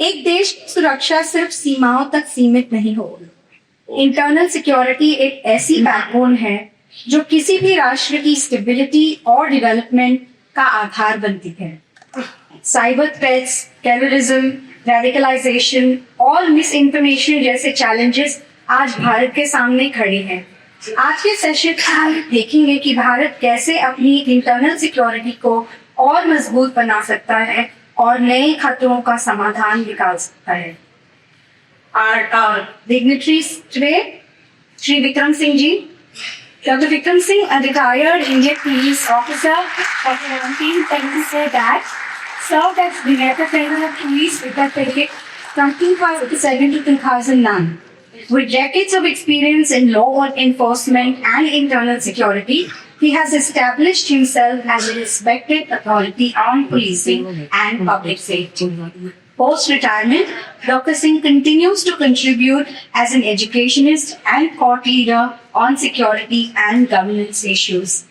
एक देश की सुरक्षा सिर्फ सीमाओं तक सीमित नहीं हो। इंटरनल सिक्योरिटी एक ऐसी बैकबोन है जो किसी भी राष्ट्र की स्टेबिलिटी और डेवलपमेंट का आधार बनती है। साइबर थ्रेट्स, टेररिज्म, रेडिकलाइजेशन और मिस इन्फॉर्मेशन जैसे चैलेंजेस आज भारत के सामने खड़े हैं। आज के सेशन में हम देखेंगे कि भारत कैसे अपनी इंटरनल सिक्योरिटी को और मजबूत बना सकता है और नए खतरों का समाधान निकाल सकता है। Our dignitaries today, Shri Vikram Singh ji. Dr. Vikram Singh, a retired Indian police officer of 1977 batch, served as Director General of Police Uttar Pradesh from 2007 to 2009. With decades of experience in law enforcement and internal security, he has established himself as a respected authority on policing and public safety. Post-retirement, Dr. Singh continues to contribute as an educationist and thought leader on security and governance issues.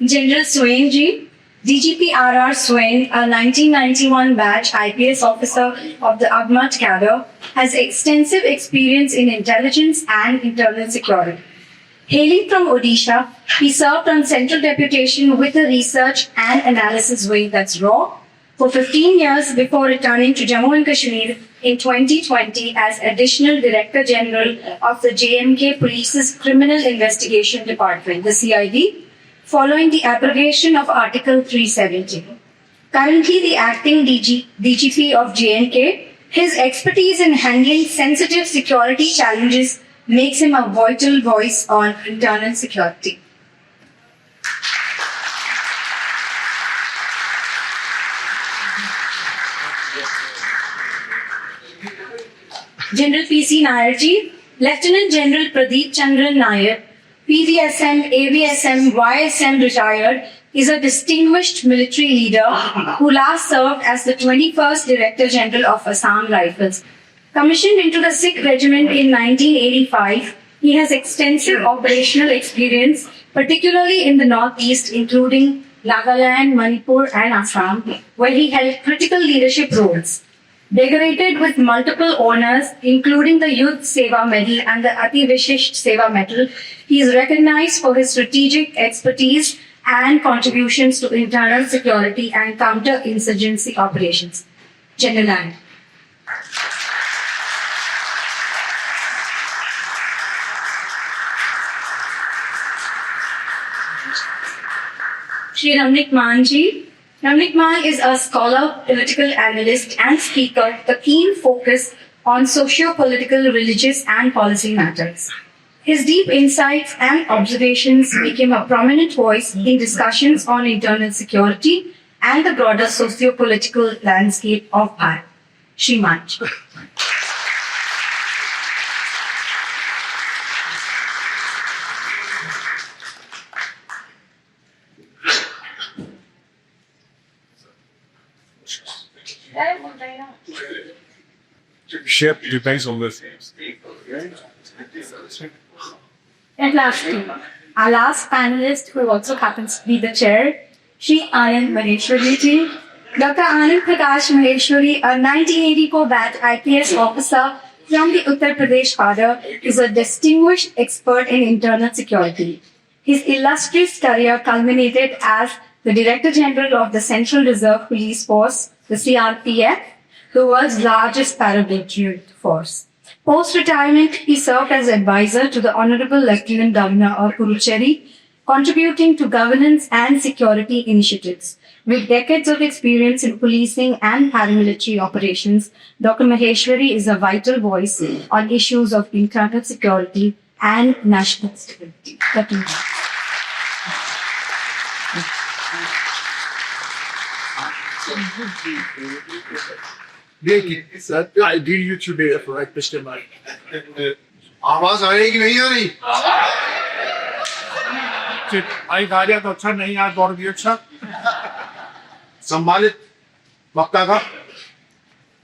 General Swain ji, DGP R.R. Swain, a 1991 batch IPS officer of the Agmat cadre, has extensive experience in intelligence and internal security. Hailing from Odisha, he served on central deputation with a research and analysis wing that's raw for 15 years before returning to Jammu and Kashmir in 2020 as Additional Director General of the JMK Police's Criminal Investigation Department, the CID, following the abrogation of Article 370. Currently the acting DGP of JNK, his expertise in handling sensitive security challenges makes him a vital voice on internal security. General PC Nair ji, Lieutenant General Pradeep Chandran Nair, PDSM, AVSM, YSM retired, is a distinguished military leader who last served as the 21st Director General of Assam Rifles. Commissioned into the Sikh Regiment in 1985, he has extensive operational experience, particularly in the Northeast, including Nagaland, Manipur, and Assam, where he held critical leadership roles. Decorated with multiple honors, including the Youth Seva Medal and the Ati Vishisht Seva Medal, he is recognized for his strategic expertise and contributions to internal security and counter-insurgency operations. General Nair. Shri Ramnik Maan ji. Ramnik Maan is a scholar, political analyst and speaker with a keen focus on socio-political, religious and policy matters. His deep insights and observations make him a prominent voice in discussions on internal security and the broader socio-political landscape of Bharat. Shri Maan ji. Ship depends on this. And lastly, our last panelist, who also happens to be the chair, Shri Anand Maheshwari ji. Dr. Anand Prakash Maheshwari, a 1984 batch IPS officer from the Uttar Pradesh cadre, is a distinguished expert in internal security. His illustrious career culminated as the Director General of the Central Reserve Police Force, the CRPF, the world's largest paramilitary force. Post-retirement, he served as advisor to the Honorable Lieutenant Governor of Puducherry, contributing to governance and security initiatives. With decades of experience in policing and paramilitary operations, Dr. Maheshwari is a vital voice on issues of internal security and national stability. देखिए sir I did you today for Mr. Mike. आवाज आ रही कि नहीं आ रही? आई गाड़िया तो अच्छा नहीं यार और भी अच्छा सम्मानित वक्ता का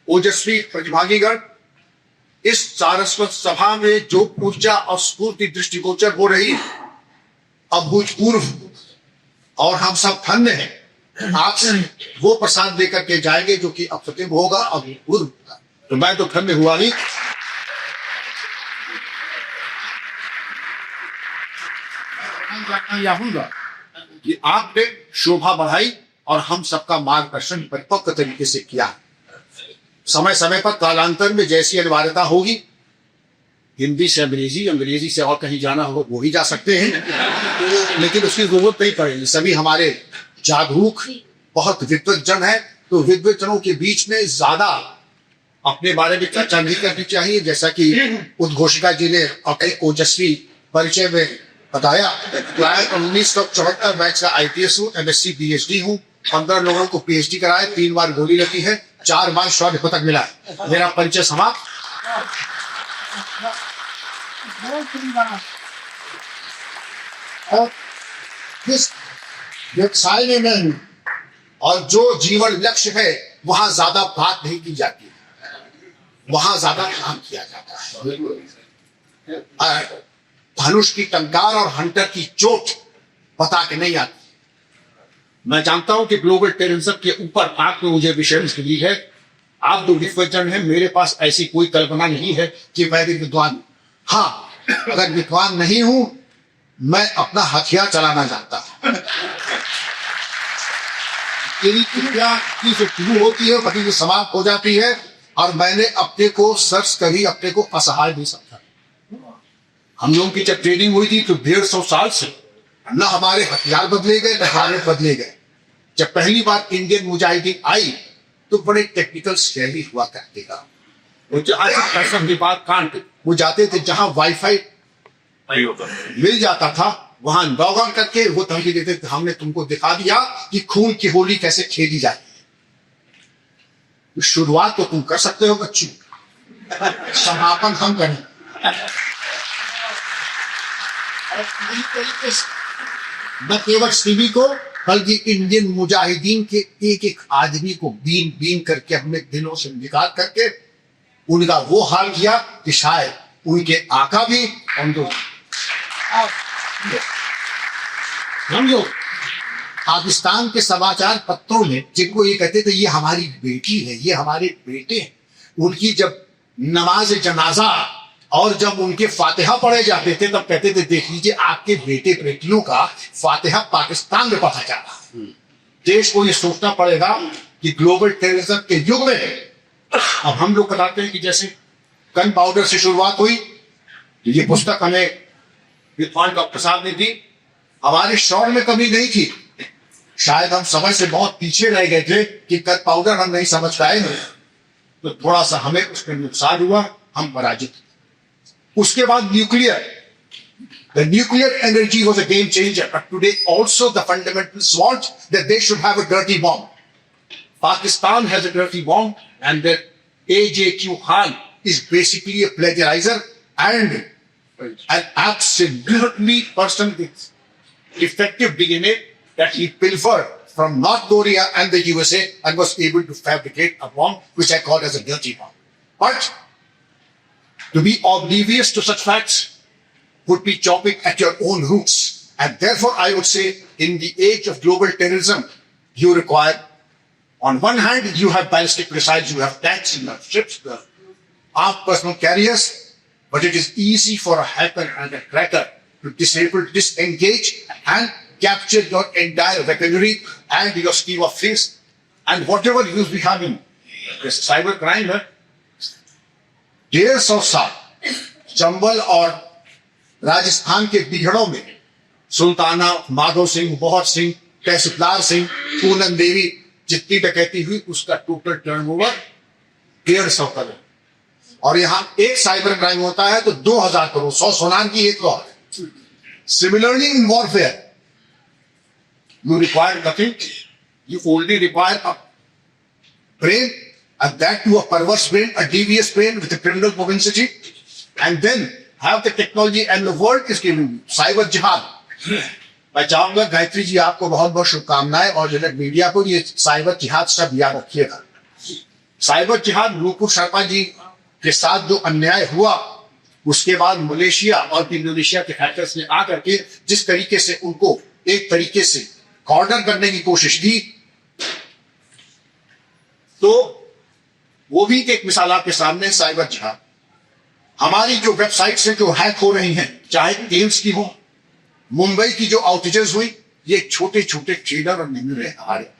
ओजस्वी प्रतिभागीगण, इस सारस्वत सभा में जो ऊर्जा और स्फूर्ति दृष्टिगोचर हो रही है, अभूतपूर्व और हम सब धन्य हैं। आप वो प्रसाद देकर के जाएंगे जो कि अप्रतिम होगा, अभूतपूर्व होगा। तो मैं तो धन्य हुआ ही। जानूंगा कि आपने शोभा बढ़ाई और हम सबका मार्गदर्शन परिपक्व तरीके से किया। समय समय पर कालांतर में जैसी अनिवार्यता होगी, हिंदी से अंग्रेजी, अंग्रेजी से और कहीं जाना हो वो ही जा सकते हैं, लेकिन उसकी जरूरत नहीं पड़ेगी। सभी हमारे जागरूक बहुत विद्वत जन है, तो विद्वत जनों के बीच में ज्यादा अपने बारे में चर्चा नहीं करनी चाहिए। जैसा कि उद्घोषिका जी ने अपने ओजस्वी परिचय में बताया, 1974 बैच का IPS हूँ, MSc PhD हूँ, 15 लोगों को PhD कराए, 3 बार गोली लगी है, 4 बार शौर्य पदक मिला है। मेरा परिचय समाप्त। और जिस व्यवसाय में मैं हूँ और जो जीवन लक्ष्य है, वहां ज्यादा बात नहीं की जाती, वहां ज्यादा काम किया जाता है। धनुष की टंकार और हंटर की चोट बता के नहीं आती। मैं जानता हूं कि ग्लोबल टेररिज्म के ऊपर आपने मुझे विषय दी है। आप तो विद्वजन हैं, मेरे पास ऐसी कोई कल्पना नहीं है कि मैं भी विद्वान। हाँ, अगर विद्वान नहीं हूं, मैं अपना हथियार चलाना जानता हूं। मेरी क्रिया की जो शुरू होती है वही जो समाप्त हो जाती है, और मैंने अपने को सर्च कभी अपने को असहाय नहीं समझा। हम लोगों की जब ट्रेनिंग हुई थी तो 150 साल से न हमारे हथियार बदले गए, न हालत बदले गए। जब पहली बार इंडियन मुजाहिदीन आई तो बड़े टेक्निकल स्केल हुआ करते था। वो जाते थे जहां वाईफाई मिल जाता था, वहां लॉग ऑन करके वो धमकी देते थे, हमने तुमको दिखा दिया कि खून की होली कैसे खेली जाती है। शुरुआत तो तुम कर सकते हो बच्चों, समापन हम करें। न केवल सीबी को बल्कि इंडियन मुजाहिदीन के एक एक आदमी को बीन बीन करके हमने दिलों से निकाल करके उनका वो हाल किया कि शायद उनके आका भी समझो पाकिस्तान के समाचार पत्रों में जिनको ये कहते थे ये हमारी बेटी है, ये हमारे बेटे हैं, उनकी जब नमाज जनाजा और जब उनके फातिहा पढ़े जाते थे तब कहते थे देख लीजिए आपके बेटे बेटियों का फातिहा पाकिस्तान में पढ़ा जा रहा है। देश को ये सोचना पड़ेगा कि ग्लोबल टेररिज्म के युग में अब हम लोग बताते हैं कि जैसे गन पाउडर से शुरुआत हुई, ये पुस्तक हमें विद्वान डॉक्टर साहब ने दी। हमारे शौर्य में कमी नहीं थी, शायद हम समय से बहुत पीछे रह गए थे कि गन पाउडर हम नहीं समझ पाए, तो थोड़ा सा हमें उसमें नुकसान हुआ, हम पराजित। उसके बाद nuclear, the nuclear energy was a game changer, but today also the fundamentalists want that they should have a dirty bomb. Pakistan has a dirty bomb, and that AJQ Khan is basically a plagiarizer and an absolutely person with effective DNA that he pilfered from North Korea and the USA and was able to fabricate a bomb which I call as a dirty bomb. But to be oblivious to such facts would be chopping at your own roots. And therefore, I would say, in the age of global terrorism, you require, on one hand, you have ballistic missiles, you have tanks, you have ships, you have armed personal carriers, but it is easy for a hacker and a cracker to disable, disengage, and capture your entire weaponry and your scheme of things. And whatever use we have in this cyber crime, 150 साल चंबल और राजस्थान के बिगड़ों में सुल्ताना, माधो सिंह, बहुत सिंह, तहसीलदार सिंह, पूनम देवी जितनी डकैती हुई उसका total turnover 150 crore, और यहाँ एक साइबर क्राइम होता है तो 2000 करोड़, 100 सोनार की एक lot. Similarly in warfare, you require nothing, you only require a brain, and that to a perverse brain, a devious brain with a criminal propensity, and then have the technology, and the world is giving you cyber jihad. मैं चाहूंगा गायत्री जी आपको बहुत बहुत शुभकामनाएं, और जो media को ये साइबर जिहाद शब्द याद रखिएगा। साइबर जिहाद रूपू शर्मा जी के साथ जो अन्याय हुआ, उसके बाद मलेशिया और इंडोनेशिया के हैकर्स ने आकर के जिस तरीके से उनको एक तरीके से कॉर्नर करने की कोशिश की, तो वो भी एक मिसाल आपके सामने साइबर जिहाद। हमारी जो वेबसाइट से जो हैक हो रही हैं, चाहे एम्स की हो, मुंबई की जो आउटेजेस हुई, ये छोटे छोटे ट्रेडर और निम्न हमारे।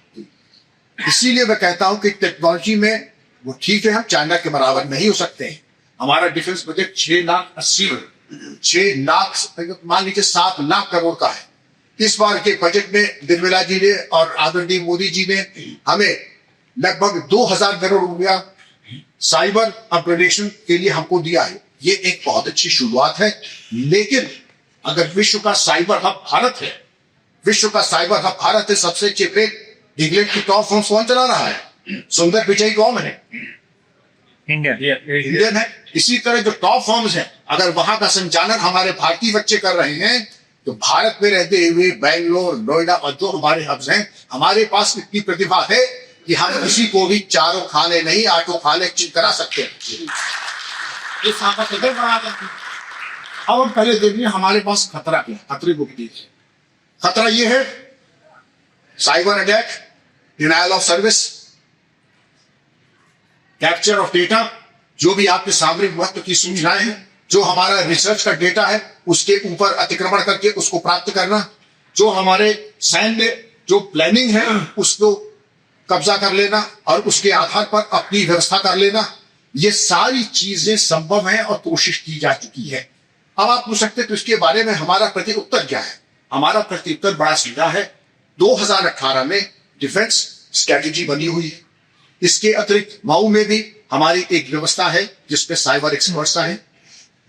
इसीलिए मैं कहता हूं कि टेक्नोलॉजी में वो ठीक है, हम चाइना के बराबर नहीं हो सकते हैं। हमारा डिफेंस बजट 6 लाख मान लीजिए 7 लाख करोड़ का है। इस बार के बजट में निर्मला जी ने और आदरणीय मोदी जी ने हमें लगभग 2000 करोड़ रुपया साइबर अपग्रेडेशन के लिए हमको दिया है। ये एक बहुत अच्छी शुरुआत है, लेकिन अगर विश्व का साइबर हब भारत है, विश्व का साइबर हब भारत है, सबसे चिपे इंग्लैंड की टॉप फॉर्म्स कौन चला रहा है? सुंदर पिचाई कौन है? इंडियन है। इसी तरह जो टॉप फॉर्म्स हैं, अगर वहां का संचालन हमारे भारतीय बच्चे कर रहे हैं, तो भारत में रहते हुए बैंगलोर, नोएडा और जो हमारे हब्स हैं, हमारे पास इतनी प्रतिभा है कि हम किसी को भी चारों खाने नहीं, आठों खाने करा सकते हैं। अब हम पहले देखिए हमारे पास खतरा क्या है, खतरे को भी देखिए। खतरा ये है cyber attack, denial of service, capture of data, जो भी आपके सामरिक महत्व की सूचनाएं हैं, जो हमारा रिसर्च का डेटा है, उसके ऊपर अतिक्रमण करके उसको प्राप्त करना, जो हमारे सैन्य जो प्लानिंग है उसको कब्जा कर लेना और उसके आधार पर अपनी व्यवस्था कर लेना, ये सारी चीजें संभव है और कोशिश की जा चुकी है। अब आप पूछ सकते हैं तो इसके बारे में हमारा प्रत्युत्तर क्या है? हमारा प्रत्युत्तर बड़ा सीधा है। 2018 में डिफेंस स्ट्रेटेजी बनी हुई है। इसके अतिरिक्त मऊ में भी हमारी एक व्यवस्था है जिसपे साइबर एक्सपर्ट्स हैं।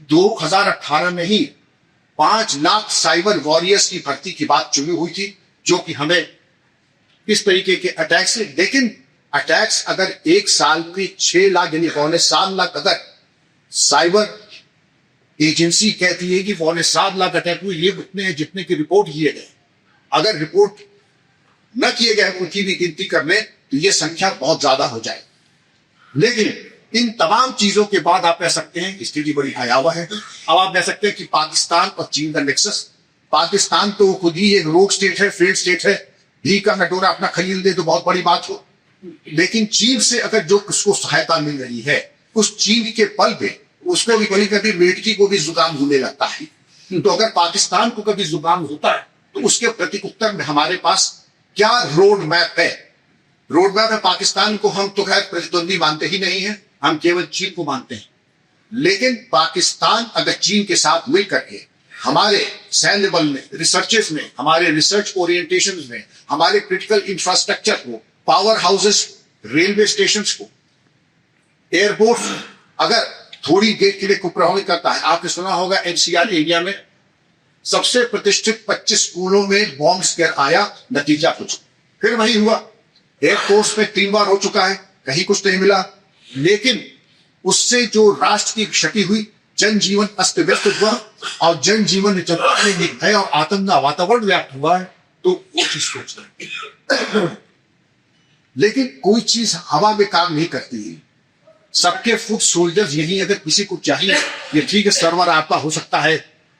2018 में ही 5 लाख साइबर वॉरियर्स की भर्ती की बात चुनी हुई थी, जो कि हमें इस तरीके के अटैक से, लेकिन अटैक्स अगर एक साल के 6 लाख यानी 7.25 लाख, अगर साइबर एजेंसी कहती है कि 7.25 लाख अटैक हुए, ये उतने हैं जितने की रिपोर्ट किए गए। अगर रिपोर्ट न किए गए उनकी भी गिनती कर लें तो ये संख्या बहुत ज्यादा हो जाए। लेकिन इन तमाम चीजों के बाद आप कह सकते हैं कि स्थिति बड़ी भयावह है। अब आप कह सकते हैं कि पाकिस्तान और चीन का नेक्सस, पाकिस्तान तो खुद ही एक रोग स्टेट है, फेल्ड स्टेट है, घी का कटोरा अपना खरीद दे तो बहुत बड़ी बात हो। लेकिन चीन से अगर जो उसको सहायता मिल रही है, उस चीन के पल पे उसको भी कभी कभी मेडकी को भी जुकाम होने लगता है। तो अगर पाकिस्तान को कभी जुकाम होता है तो उसके प्रत्युत्तर में हमारे पास क्या रोड मैप है? रोड मैप है पाकिस्तान को हम तो खैर प्रतिद्वंदी मानते ही नहीं है, हम केवल चीन को मानते हैं। लेकिन पाकिस्तान अगर चीन के साथ मिल करके हमारे सैन्य बल में, रिसर्चेस में, हमारे रिसर्च ओरिएंटेशन में, हमारे क्रिटिकल इंफ्रास्ट्रक्चर को, पावर हाउसेस, रेलवे स्टेशन को, एयरपोर्ट अगर थोड़ी देर के लिए को प्रभावित करता है। आपने सुना होगा एनसीआर एरिया में सबसे प्रतिष्ठित 25 स्कूलों में बॉम्ब स्केयर आया, नतीजा कुछ फिर वही हुआ। एयरफोर्स में 3 बार हो चुका है, कहीं कुछ नहीं मिला। लेकिन उससे जो राष्ट्र की क्षति हुई, जनजीवन अस्त व्यस्त हुआ और जनजीवन जब भय और आतंक का वातावरण व्याप्त हुआ है, तो वो चीज सोच रहे। लेकिन कोई चीज हवा में काम नहीं करती है। सबके फुट सोल्जर्स यही, अगर किसी को चाहिए, ये ठीक है सर्वर आपका हो सकता है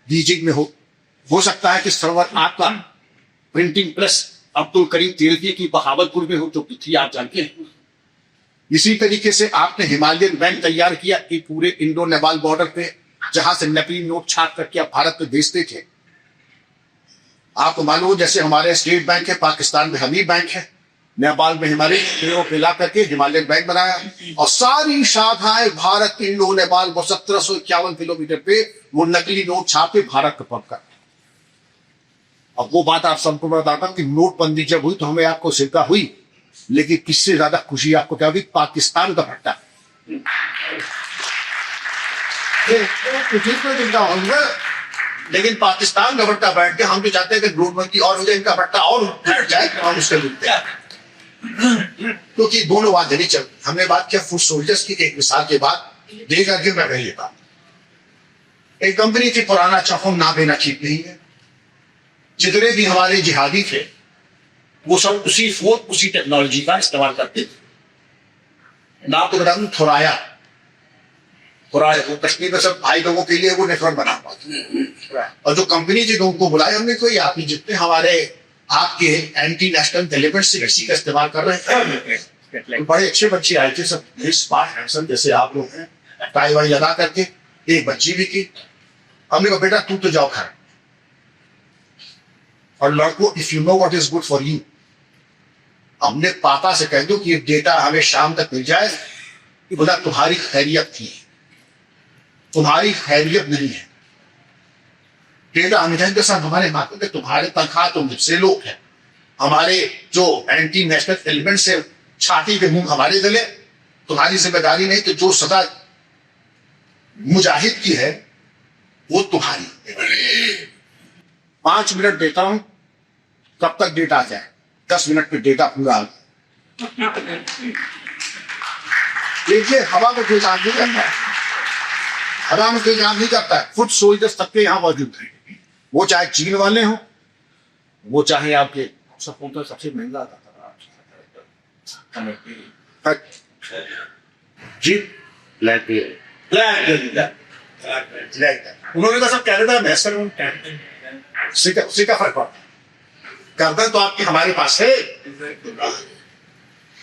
बीजिंग में हो सकता है कि सर्वर आपका प्रिंटिंग प्रेस अब्दुल करीम तेलवी की बहावलपुर में हो, जो कि थी आप जानते हैं। इसी तरीके से आपने हिमालयन बैंक तैयार किया कि पूरे इंडो नेपाल बॉर्डर पे, जहां से नकली नोट छाप करके आप भारत में भेजते थे। आपको मालूम हो जैसे हमारे स्टेट बैंक है, पाकिस्तान में हमीर बैंक है, नेपाल में हमारे मिला करके हिमालयन बैंक बनाया और सारी शाखाएं भारत इंडो नेपाल 1751 किलोमीटर पे वो नकली नोट छापे भारत को पंप कर। अब वो बात आप सबको बताता हूं कि नोटबंदी जब हुई तो हमें आपको शिरका हुई, लेकिन किससे ज्यादा खुशी आपको क्या हुई? पाकिस्तान का भट्टा। लेकिन पाकिस्तान का भट्टा बैठ के हम भी चाहते हैं कि नोटबंदी और हो जाए, इनका भट्टा और बैठ जाए, हम उससे मिलते हैं। क्योंकि दोनों बात नहीं चल। हमने बात किया फुट सोल्जर्स की, एक मिसाल के बाद देगा कि मैं कही बात, एक कंपनी थी पुराना चौखम, ना देना ठीक नहीं है। जितने भी हमारे जिहादी थे वो सब उसी टेक्नोलॉजी का इस्तेमाल करते थे। नाम तो बता दूं, थोराया पुराने वो कश्मीर में सब भाई लोगों के लिए वो नेटवर्क बना हुआ था। और जो कंपनी थी उनको बुलाया हमने, कोई आप जितने हमारे आपके एंटी नेशनल एलिमेंट्स से किसी का इस्तेमाल कर रहे हैं, बड़े अच्छे बच्चे आए थे सब, स्मार्ट हैंडसम जैसे आप लोग हैं, टाई वाई लगा करके, एक बच्ची भी की। हमने कहा बेटा तू तो जाओ घर और लड़को if you know what is good for you, हमने पापा से कह दो कि ये डेटा हमें शाम तक मिल जाए कि बोला तुम्हारी खैरियत थी, तुम्हारी खैरियत नहीं है। डेटा हमें कहेंगे सर हमारे माथे पे तुम्हारे तनख्वाह तो मुझसे लोग हैं, हमारे जो एंटी नेशनल एलिमेंट से छाती पे मुंह हमारे गले, तुम्हारी जिम्मेदारी नहीं, तो जो सदा मुजाहिद की है वो तुम्हारी। 5 मिनट देता हूं, कब तक डेटा आ जाए? 10 मिनट में डेटा पूरा आ गया। देखिए हवा में कोई काम नहीं करता है, हवा में कोई काम नहीं करता है। फुट सोल्जर्स तक के यहाँ मौजूद हैं, वो चाहे चीन वाले हों, वो चाहे आपके सपोर्टर सबसे महंगा था जी उन्होंने कहा सब कनाडा में सर उसी का फर्क पड़ता, गर्दन तो आपकी हमारे पास है।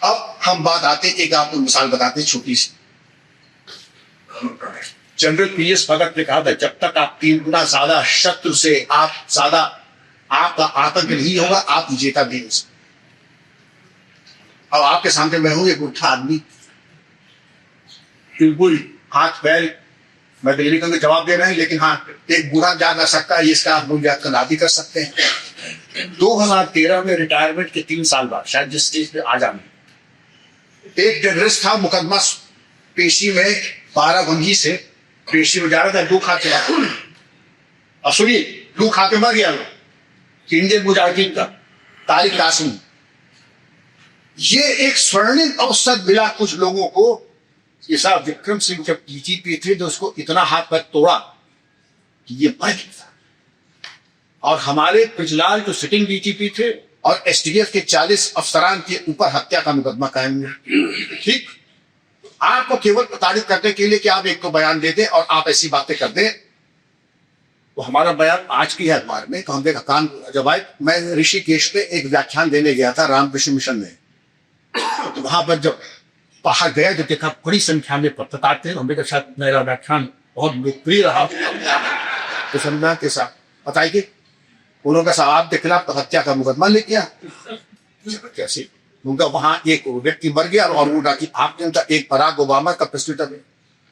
अब हम बात आते, एक आपको मिसाल बताते छोटी सी। जनरल पीएस भगत ने कहा था जब तक आप 3 गुना ज्यादा शत्रु से आप ज्यादा आपका आतंक नहीं होगा आप विजेता नहीं हो सकते। अब आपके सामने मैं हूं एक उठा आदमी, बिल्कुल हाथ पैर मैं दिल्ली का जवाब दे रहे हैं, लेकिन हाँ एक बुरा जा ना सकता है, इसका आप बुनियाद का भी कर सकते हैं। 2013 में रिटायरमेंट के 3 साल बाद शायद जिस स्टेज पे आ जाने, एक टेररिस्ट था, मुकदमा पेशी में 12 बंगी से पेशी में जा रहा था, 2 खा के अब सुनिए 2 खा के मर गया लोग, इंडियन मुजाहिदीन का तारिक कासिम। ये एक स्वर्णिम अवसर मिला कुछ लोगों को। ये साहब विक्रम सिंह जब डीजीपी थे तो उसको इतना हाथ पैर तोड़ा कि ये मर गया। और हमारे पिछलाल जो सिटिंग डीजीपी थे और एसटीएफ के 40 अफसरान के ऊपर हत्या का मुकदमा कायम हुआ। ठीक, आपको केवल प्रताड़ित करने के लिए कि आप एक तो बयान दे दें और आप ऐसी बातें कर दें। तो हमारा बयान आज की है अखबार में, तो हमने कान जब आए, मैं ऋषिकेश में एक व्याख्यान देने गया था रामकृष्ण मिशन में, तो वहां पर जब बाहर गया तो देखा बड़ी संख्या में पत्रकार थे। हमने कहा मेरा व्याख्यान बहुत लोकप्रिय रहा, तो सम्मान के साथ बताइए उन्होंने कहा साहब देखना तो हत्या का मुकदमा लेके आ कैसे। उनका वहां एक व्यक्ति मर गया और वो डाकी आपने एक बराक ओबामा का प्रेसिडेंट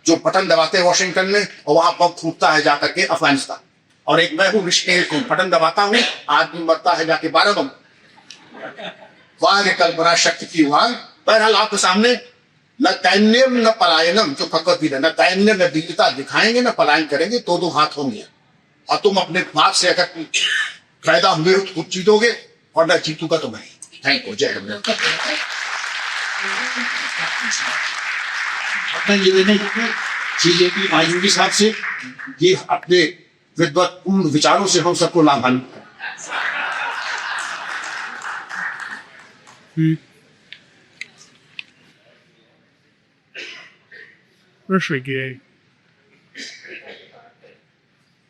जो बटन दबाते हैं वॉशिंगटन में और वहां बम फूटता है जाकर के अफगानिस्तान, और एक मैं हूं ऋषिकेश को बटन दबाता हूं आदमी मरता है जाके 12 बम। वहां कल्पना शक्ति की वहां। बहरहाल आपके सामने न तैन्यम न पलायनम, जो भगवत गीता, न तैन्यम न वीरता दिखाएंगे न पलायन करेंगे, तो 2 हाथ होंगे। और तुम अपने बाप से अगर फायदा हुए तो खुद जीतोगे और न जीतूंगा तो मैं। थैंक यू, जय हिंद। बीजेपी आयु के हिसाब से ये अपने विद्वत्पूर्ण विचारों से हम सबको लाभान्वित करें।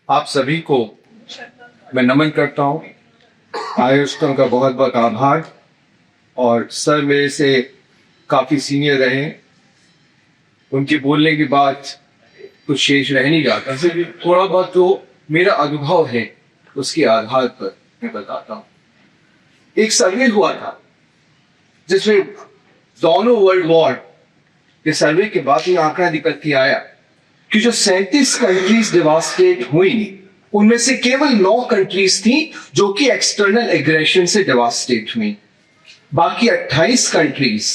आप सभी को मैं नमन करता हूँ, आयोजकों का बहुत बहुत आभार। और सर मेरे से काफ़ी सीनियर रहे, उनके बोलने के बाद कुछ शेष रह नहीं जाता, थोड़ा बहुत जो मेरा अनुभव है उसके आधार पर मैं बताता हूँ। एक सर्वे हुआ था जिसमें दोनों वर्ल्ड वॉर के सर्वे के बाद ये आंकड़ा निकल के आया कि जो 37 कंट्रीज डिवास्टेट हुई उनमें से केवल 9 कंट्रीज थी जो कि एक्सटर्नल एग्रेशन से डिवास्टेट हुई, बाकी 28 कंट्रीज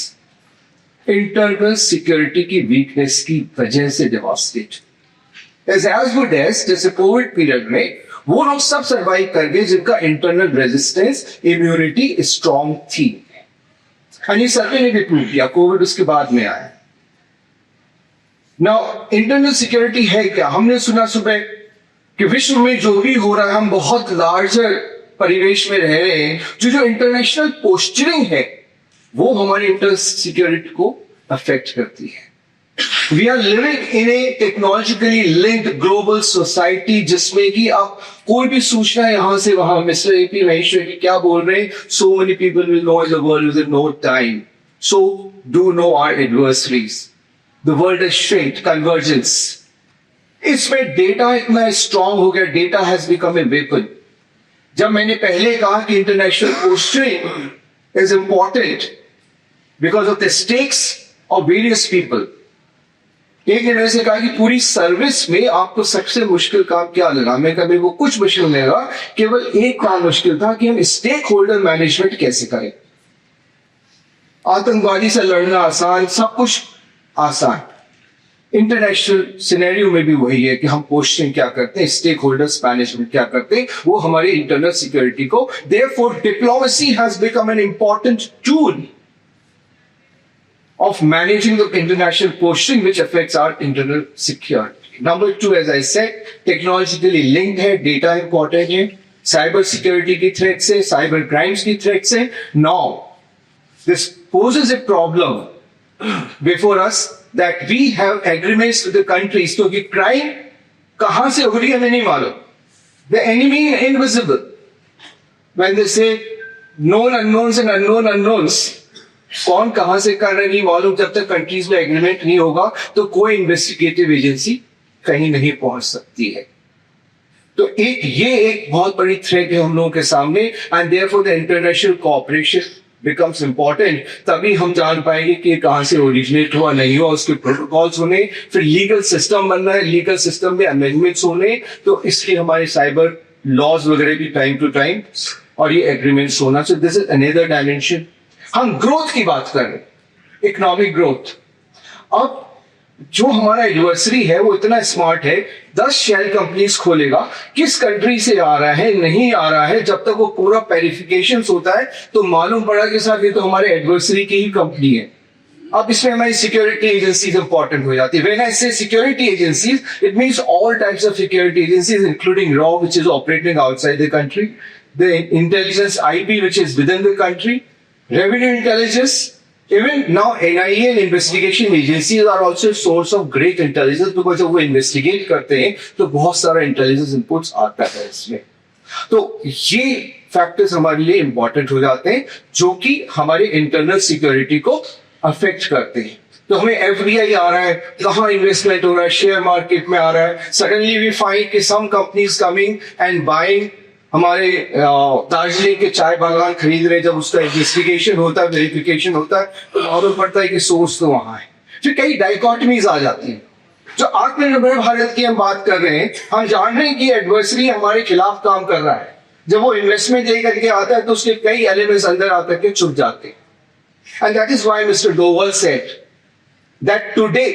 इंटरनल सिक्योरिटी की वीकनेस की वजह से डिवास्टेट। एज गुड एज जैसे कोविड पीरियड में वो लोग सब सर्वाइव कर गए जिनका इंटरनल रेजिस्टेंस इम्यूनिटी स्ट्रॉन्ग थी। ये सर्वे ने भी प्रूव किया, कोविड उसके बाद में आया। नाउ इंटरनल सिक्योरिटी है क्या? हमने सुना सुबह कि विश्व में जो भी हो रहा है हम बहुत लार्जर परिवेश में रह रहे हैं, जो इंटरनेशनल पोस्चरिंग है वो हमारी इंटरनल सिक्योरिटी को अफेक्ट करती है। We are living in a technologically linked global society, जिसमें कि आप कोई भी सूचना यहां से वहां, मिस्टर एपी महेश्वरी क्या बोल रहे हैं, so many people will know in the world with no time. So do know our adversaries. The world is shrink, convergence. इसमें डेटा इतना स्ट्रांग हो गया, data has become a weapon. जब मैंने पहले कहा कि international posting is important because of the stakes of various people, एक ने मेरे से कहा कि पूरी सर्विस में आपको सबसे मुश्किल काम क्या लगा. मैं कभी वो कुछ मुश्किल नहीं लगा, केवल एक काम मुश्किल था कि हम स्टेक होल्डर मैनेजमेंट कैसे करें. आतंकवादी से लड़ना आसान, सब कुछ आसान. इंटरनेशनल सिनेरियो में भी वही है कि हम पोस्टिंग क्या करते हैं, स्टेक होल्डर्स मैनेजमेंट क्या करते हैं, वो हमारी इंटरनल सिक्योरिटी को. Therefore diplomacy has become an important tool of managing the international posting which affects our internal security. Number 2, as I said, technologically linked है, data important है, cyber security की threats है, cyber crimes की threats है. Now, this poses a problem before us that we have agreements with the countries, क्योंकि crime कहां से हो रही है हमें नहीं मालूम. The enemy is invisible. When they say known unknowns and unknown unknowns, कौन कहां से कर रहे नहीं मालूम. जब तक कंट्रीज में एग्रीमेंट नहीं होगा तो कोई इन्वेस्टिगेटिव एजेंसी कहीं नहीं पहुंच सकती है. तो ये एक बहुत बड़ी थ्रेट है हम लोगों के सामने. And therefore the international cooperation becomes important. तभी हम जान पाएंगे कि कहां से ओरिजिनेट हुआ नहीं हुआ, उसके प्रोटोकॉल्स होने, फिर लीगल सिस्टम बनना है, लीगल सिस्टम में अमेंडमेंट्स होने, तो इसलिए हमारे साइबर लॉज वगैरह भी टाइम टू टाइम और ये एग्रीमेंट्स होना. So this is another dimension. हम ग्रोथ की बात कर रहे हैं, इकोनॉमिक ग्रोथ. अब जो हमारा एडवर्सरी है वो इतना स्मार्ट है, 10 शेल कंपनीज खोलेगा, किस कंट्री से आ रहा है नहीं आ रहा है, जब तक वो पूरा वेरिफिकेशन होता है तो मालूम पड़ा कि साहब ये तो हमारे एडवर्सरी की ही कंपनी है. अब इसमें हमारी सिक्योरिटी एजेंसीज इंपॉर्टेंट हो जाती है. व्हेन आई से security agencies, it means all types of security agencies including raw which is operating outside the country, the intelligence IB which is with in the country, revenue intelligence, even now NIA and investigation agencies are also a source of great intelligence because जब वो investigate करते हैं तो बहुत सारा intelligence inputs आता है इसमें. तो ये factors हमारे लिए important हो जाते हैं जो कि हमारे internal security को affect करते हैं. तो हमें FDI आ रहा है, कहाँ इन्वेस्टमेंट हो रहा है, शेयर मार्केट में आ रहा है. सडनली वी फाइंड कि some companies coming and buying, हमारे दार्जिलिंग के चाय बागान खरीद रहे. जब उसका इन्वेस्टिगेशन होता है, वेरिफिकेशन होता है, तो मालूम पड़ता है कि सोर्स तो वहां है. फिर कई डाइकोटमीज आ जाती हैं. जो आत्मनिर्भर भारत की हम बात कर रहे हैं, हम जान रहे हैं कि एडवर्सरी हमारे खिलाफ काम कर रहा है. जब वो इन्वेस्टमेंट ले करके आता है तो उसके कई एलिमेंट्स अंदर आकर के छुप जाते हैं. And that is why mister Doval said that today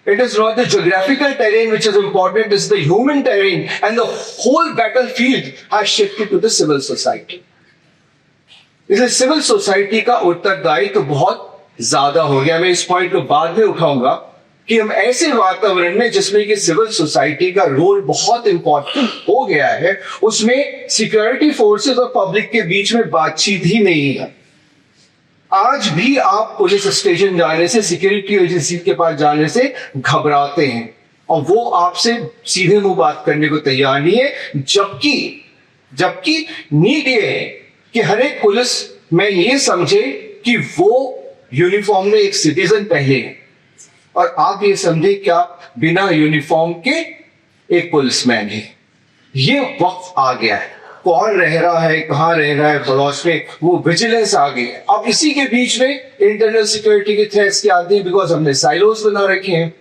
it is not the geographical terrain which is important, it's the human terrain, and the whole battlefield has shifted to the civil society. इसलिए civil society का उत्तरदायित्व तो बहुत ज्यादा हो गया. मैं इस पॉइंट को बाद में उठाऊंगा कि हम ऐसे वातावरण में जिसमें कि सिविल सोसाइटी का रोल बहुत इंपॉर्टेंट हो गया है, उसमें सिक्योरिटी फोर्सेस और पब्लिक के बीच में बातचीत ही नहीं है. आज भी आप पुलिस स्टेशन जाने से, सिक्योरिटी एजेंसी के पास जाने से घबराते हैं और वो आपसे सीधे मुंह बात करने को तैयार नहीं है. जबकि नीड ये है कि हर एक पुलिस में ये समझे कि वो यूनिफॉर्म में एक सिटीजन पहले है और आप ये समझे क्या बिना यूनिफॉर्म के एक पुलिसमैन है. ये वक्त आ गया है. कौन रह रहा है, कहां रह रहा है पड़ोस में, वो विजिलेंस आ गई है. अब इसी के बीच में इंटरनल सिक्योरिटी के थ्रेट्स क्या आते हैं, बिकॉज हमने साइलोस बना रखे हैं.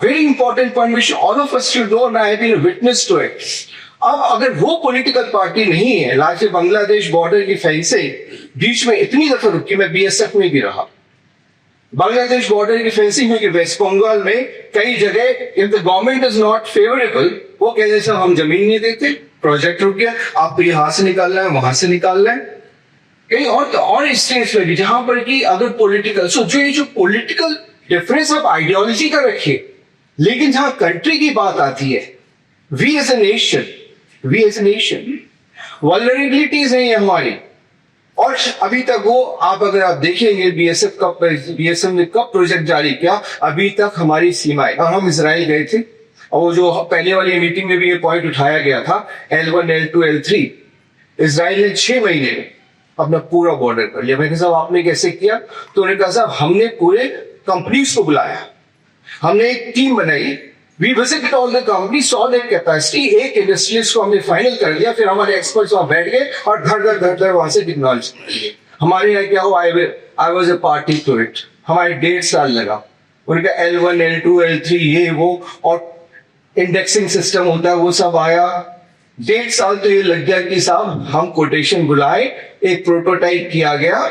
Very important point which all of us should know, and I have been witness to it. अब अगर वो पॉलिटिकल पार्टी नहीं है, लाइक बांग्लादेश बॉर्डर की फेंसिंग बीच में इतनी दफा रुकी, मैं बीएसएफ में भी रहा. बांग्लादेश बॉर्डर की फेंसिंग हुई कि वेस्ट बंगाल में कई जगह if the government is not favourable, वो कहते हैं हम जमीन नहीं देते, प्रोजेक्ट रुक गया, आपको यहां से निकालना है, वहां से निकालना है. कहीं और स्टेट्स में भी जहां पर कि अगर पॉलिटिकल, सो जो पॉलिटिकल डिफरेंस आप आइडियोलॉजी का रखिए, लेकिन जहां कंट्री की बात आती है, we as a nation vulnerabilities हैं ये हमारी. और अभी तक वो अगर आप देखेंगे बीएसएफ ने कब प्रोजेक्ट जारी किया, अभी तक हमारी सीमाएं, और हम इजराइल गए थे और वो जो पहले वाली मीटिंग में भी ये पॉइंट उठाया गया था, L1, L2, L3, इजराइल ने 6 महीने में अपना पूरा बॉर्डर कर लिया। मैंने कहा साहब आपने कैसे किया? तो उन्होंने कहा साहब हमने पूरे कंपनीज को बुलाया, हमने एक टीम बनाई, we visited all the company, saw their capacity, एक इंडस्ट्रियलिस्ट को हमने फाइनल कर दिया, फिर हमारे एक्सपर्ट्स वहां बैठ गए और धड़ वहां से टेक्नोलॉजी। हमारे यहाँ क्या हुआ, I was a party to it, हमारे 1.5 साल लगा। उनका L1, L2, L3 ये वो और इंडेक्सिंग सिस्टम होता है वो सब आया। 1.5 साल तो ये लग गया कि साहब हम कोटेशन बुलाए, एक प्रोटोटाइप किया गया,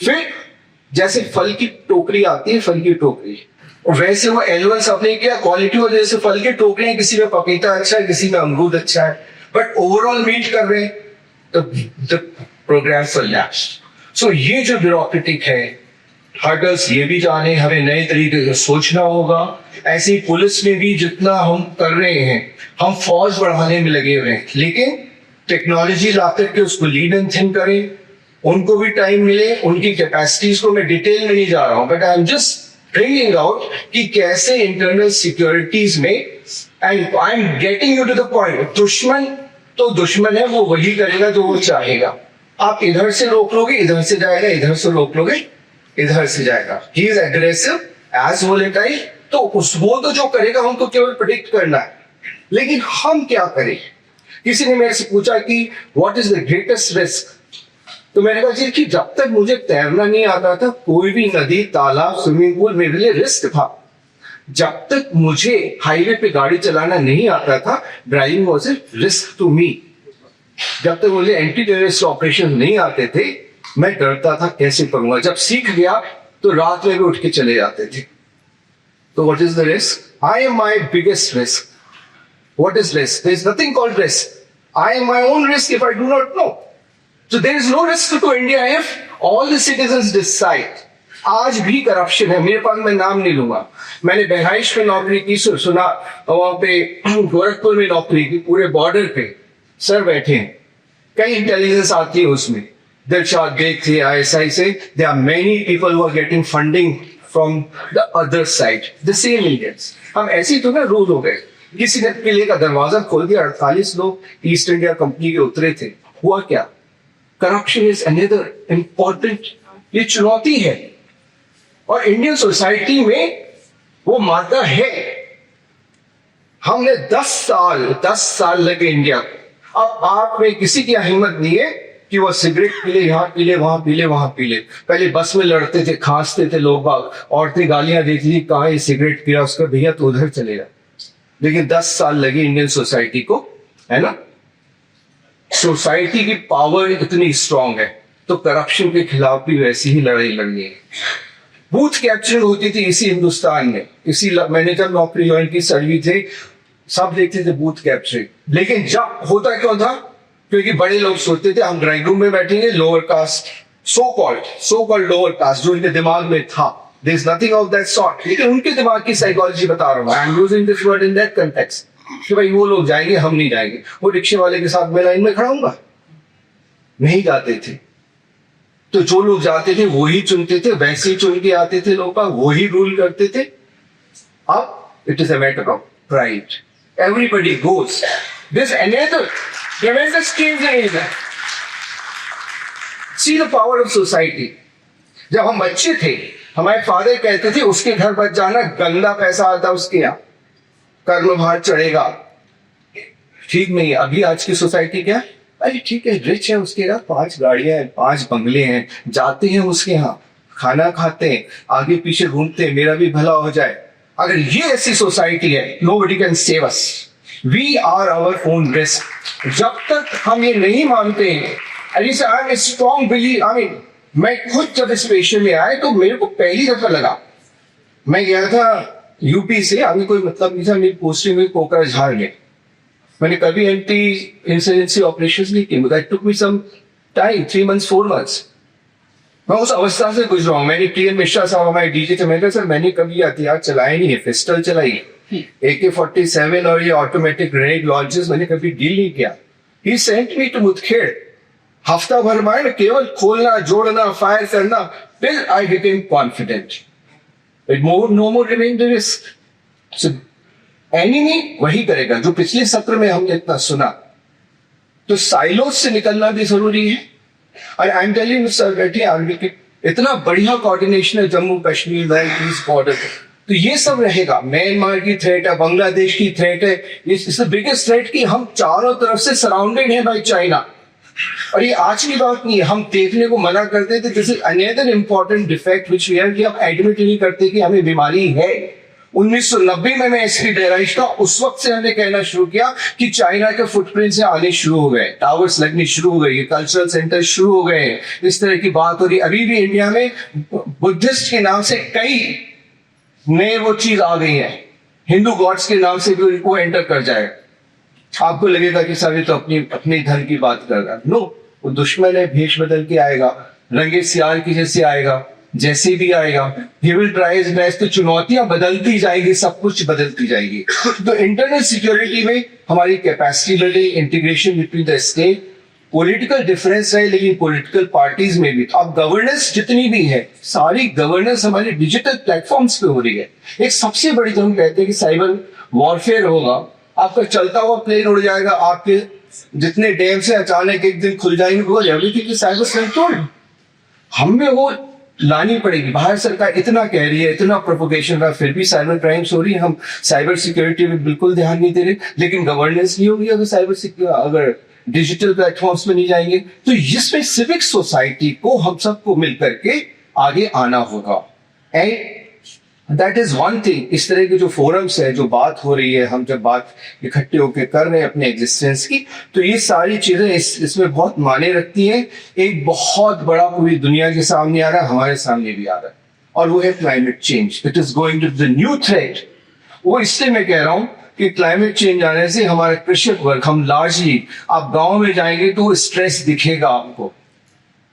फिर जैसे फल की टोकरी आती है, फल की टोकरी, और वैसे वो L1 सबने किया, क्वालिटी हो जैसे फल की टोकरी है, किसी में पपीता अच्छा है, किसी में अमरूद अच्छा है, बट ओवरऑल मीट कर रहे हैं, तो द प्रोग्राम कोलैप्स्ड। सो ये जो ब्यूरोक्रेटिक है हर्डल्स, ये भी जाने, हमें नए तरीके से सोचना होगा। ऐसे ही पुलिस में भी जितना हम कर रहे हैं, हम फौज बढ़ाने में लगे हुए हैं, लेकिन टेक्नोलॉजी लाकर के उसको लीड एंड थिंक करें, उनको भी टाइम मिले, उनकी कैपेसिटीज को मैं डिटेल में नहीं जा रहा हूं, but I am just bringing out कि कैसे इंटरनल सिक्योरिटीज में, and I am getting you to the point, दुश्मन तो दुश्मन है, वो वही करेगा जो वो चाहेगा। आप इधर से रोक लोगे इधर से जाएगा, इधर से रोक लोगे इधर से जाएगा। He is aggressive as volatile, तो वो तो जो करेगा हमको केवल प्रिडिक्ट करना है, लेकिन हम क्या करें? किसी ने मेरे से पूछा कि what is the greatest risk, तो मैंने कहा जी कि जब तक मुझे तैरना नहीं आता था, कोई भी नदी, तालाब, स्विमिंग पूल मेरे लिए रिस्क था। जब तक मुझे हाईवे पे गाड़ी चलाना नहीं आता था, driving was a risk to me. जब तक मुझे एंटी टेररिस्ट ऑपरेशन नहीं आते थे, मैं डरता था कैसे करूंगा। जब सीख गया तो रात में भी उठ के चले जाते थे। तो what is the risk? I am my biggest risk. What is risk? There is nothing called risk. I am my own risk if I do not know. So there is no risk to India if all the citizens decide. आज भी corruption है, मेरे पास, मैं नाम नहीं लूंगा। मैंने बहराइच में नौकरी की, सुना वहां पे गोरखपुर में नौकरी की, पूरे बॉर्डर पे सर बैठे हैं, कई इंटेलिजेंस आती है उसमें, दिलशाद बेग थे ISI से, there are many people who are getting funding from the other side, the same Indians। हम ऐसे ही तो ना रूल हो गए, किसी ने किले का दरवाजा खोल दिया, 48 लोग ईस्ट इंडिया कंपनी के उतरे थे। हुआ क्या? करप्शन इज अनदर इंपॉर्टेंट, ये चुनौती है, और इंडियन सोसाइटी में वो मादा है। हमने 10 साल लगे इंडिया को। अब आप में किसी की हिम्मत नहीं है कि वो सिगरेट पी ले, यहाँ पी ले, वहां पी ले, वहां पी ले। पहले बस में लड़ते थे, खांसते थे लोग बाग, औरतें गालियां देती थी, कहाँ ये सिगरेट पिया, उसका भैया तो उधर चलेगा। लेकिन 10 साल लगे इंडियन सोसाइटी को, है ना। सोसाइटी की पावर इतनी स्ट्रांग है, तो करप्शन के खिलाफ भी वैसी ही लड़ाई लड़नी है। बूथ कैप्चरिंग होती थी इसी हिंदुस्तान में, मैंने जब नौकरी ज्वाइन की, सर्वी थे, सब देखते थे बूथ कैप्चरिंग। लेकिन जब होता क्यों था? क्योंकि बड़े लोग सोचते थे हम ड्राइंग रूम में बैठेंगे, lower caste, so called lower caste, जो उनके दिमाग में था, there is nothing of that sort, लेकिन उनके दिमाग की साइकोलॉजी बता रहा हूं, I am using this word in that context, कि भाई वो लोग जाएंगे, हम नहीं जाएंगे। वो रिक्शे वाले के साथ मैं लाइन में खड़ा हूंगा? नहीं जाते थे। तो जो लोग जाते थे वही चुनते थे, वैसे ही चुन के आते थे लोग, वही रूल करते थे। अब it is a matter of pride, everybody goes, this another ट्रेमेंडस change in India. See the power of society. जब हम बच्चे थे, हमारे फादर कहते थे उसके घर बच जाना, गंदा पैसा आता उसके यहाँ, कर्म भार चढ़ेगा। ठीक नहीं है। अभी आज की सोसाइटी क्या? अरे ठीक है, रिच है, उसके यहाँ 5 गाड़ियां हैं, 5 बंगले हैं, जाते हैं उसके यहाँ, खाना खाते हैं, आगे पीछे घूमते हैं, मेरा भी भला हो जाए। अगर ये ऐसी सोसाइटी है, nobody can save us. We are our own risk. जब तक हम ये नहीं मानते हैं, I'm a strong believer, I mean, मैं खुद जब इस पेशे में आया तो मेरे को पहली दफा लगा, मैं गया था यूपी से, आगे कोई मतलब नहीं था, मेरी पोस्टिंग हुई कोकराझार में। मैंने कभी एंटी इंसर्जेंसी ऑपरेशंस नहीं किए, but it took me some time, 3 months 4 months। मैं उस अवस्था से गुजरा हूँ। मैंने TN मिश्रा साहब हमारे डीजे थे, मैंने कहा सर मैंने कभी हथियार चलाए नहीं है, पिस्टल चलाई है, AK-47 और ये ऑटोमेटिक ग्रेनेड लॉन्चर्स मैंने कभी डील नहीं किया। ही सेंट मी टू मुदखेड़, हफ्ता भर में केवल खोलना, जोड़ना, फायर करना, फिर I became confident, no more remain the risk. So enemy वही करेगा जो पिछले सत्र में हमने इतना सुना। तो साइलोज से निकलना भी जरूरी है। और आई एम टेलिंग सर, बैठिए आगे, इतना बढ़िया कोऑर्डिनेशन है जम्मू कश्मीर ईस्ट बॉर्डर, तो ये सब रहेगा। म्यांमार की थ्रेट है, बांग्लादेश की थ्रेट है, इट्स द बिगेस्ट थ्रेट कि हम चारों तरफ से सराउंडेड है बाय चाइना। और ये आज की बात नहीं है, हम देखने को मना करते थे। This is another important defect which we have, कि हम एडमिट नहीं करते कि हमें बीमारी है। 1990 में मैं एसपी डेराइश था, उस वक्त से हमने कहना शुरू किया कि चाइना के फुटप्रिंट से आने शुरू हो गए, टावर्स लगने शुरू हो गए, कल्चरल सेंटर शुरू हो गए, इस तरह की बात हो रही। अभी भी इंडिया में बुद्धिस्ट के नाम से कई नए वो चीज आ गई है, हिंदू गॉड्स के नाम से भी वो एंटर कर जाएगा। आपको लगेगा कि सर ये तो अपने धर्म की बात कर रहा है। नो, वो दुश्मन है, भेष बदल के आएगा, रंगे सियार की जैसे आएगा, जैसे भी आएगा, he will try his best। तो चुनौतियां बदलती जाएगी, सब कुछ बदलती जाएगी। तो इंटरनल सिक्योरिटी में हमारी capacity building, integration between the state, political difference है, लेकिन पॉलिटिकल पार्टीज में भी। अब गवर्नेंस जितनी भी है, सारी गवर्नेंस हमारे डिजिटल प्लेटफॉर्म्स पे हो रही है। एक सबसे बड़ी जो हम कहते हैं कि साइबर वॉरफेयर होगा, आपका चलता हुआ प्लेन उड़ जाएगा, आपके जितने डैम से अचानक एक दिन खुल जाएंगे, वो एवरीथिंग इज साइबर कंट्रोल्ड। हमें वो लानी पड़ेगी। बाहर सरकार इतना कह रही है, इतना प्रोपोगेशन रहा, फिर भी साइबर क्राइम्स हो रही है। हम साइबर सिक्योरिटी में बिल्कुल ध्यान नहीं दे रहे, लेकिन गवर्नेंस नहीं होगी अगर अगर डिजिटल प्लेटफॉर्म्स में नहीं जाएंगे। तो इसमें सिविक सोसाइटी को, हम सबको मिलकर के आगे आना होगा। And that is one thing. इस तरह के जो फोरम्स है, जो बात हो रही है, हम जब बात इकट्ठे होकर कर रहे हैं अपने एग्जिस्टेंस की, तो ये सारी चीजें इसमें बहुत मायने रखती हैं। एक बहुत बड़ा पूरी दुनिया के सामने आ रहा है, हमारे सामने भी आ रहा है, और वो है climate change. It is going to the new threat. वो इसलिए मैं कह रहा हूं कि क्लाइमेट चेंज आने से हमारा कृषक वर्ग, हम लार्जली, आप गांव में जाएंगे तो स्ट्रेस दिखेगा आपको।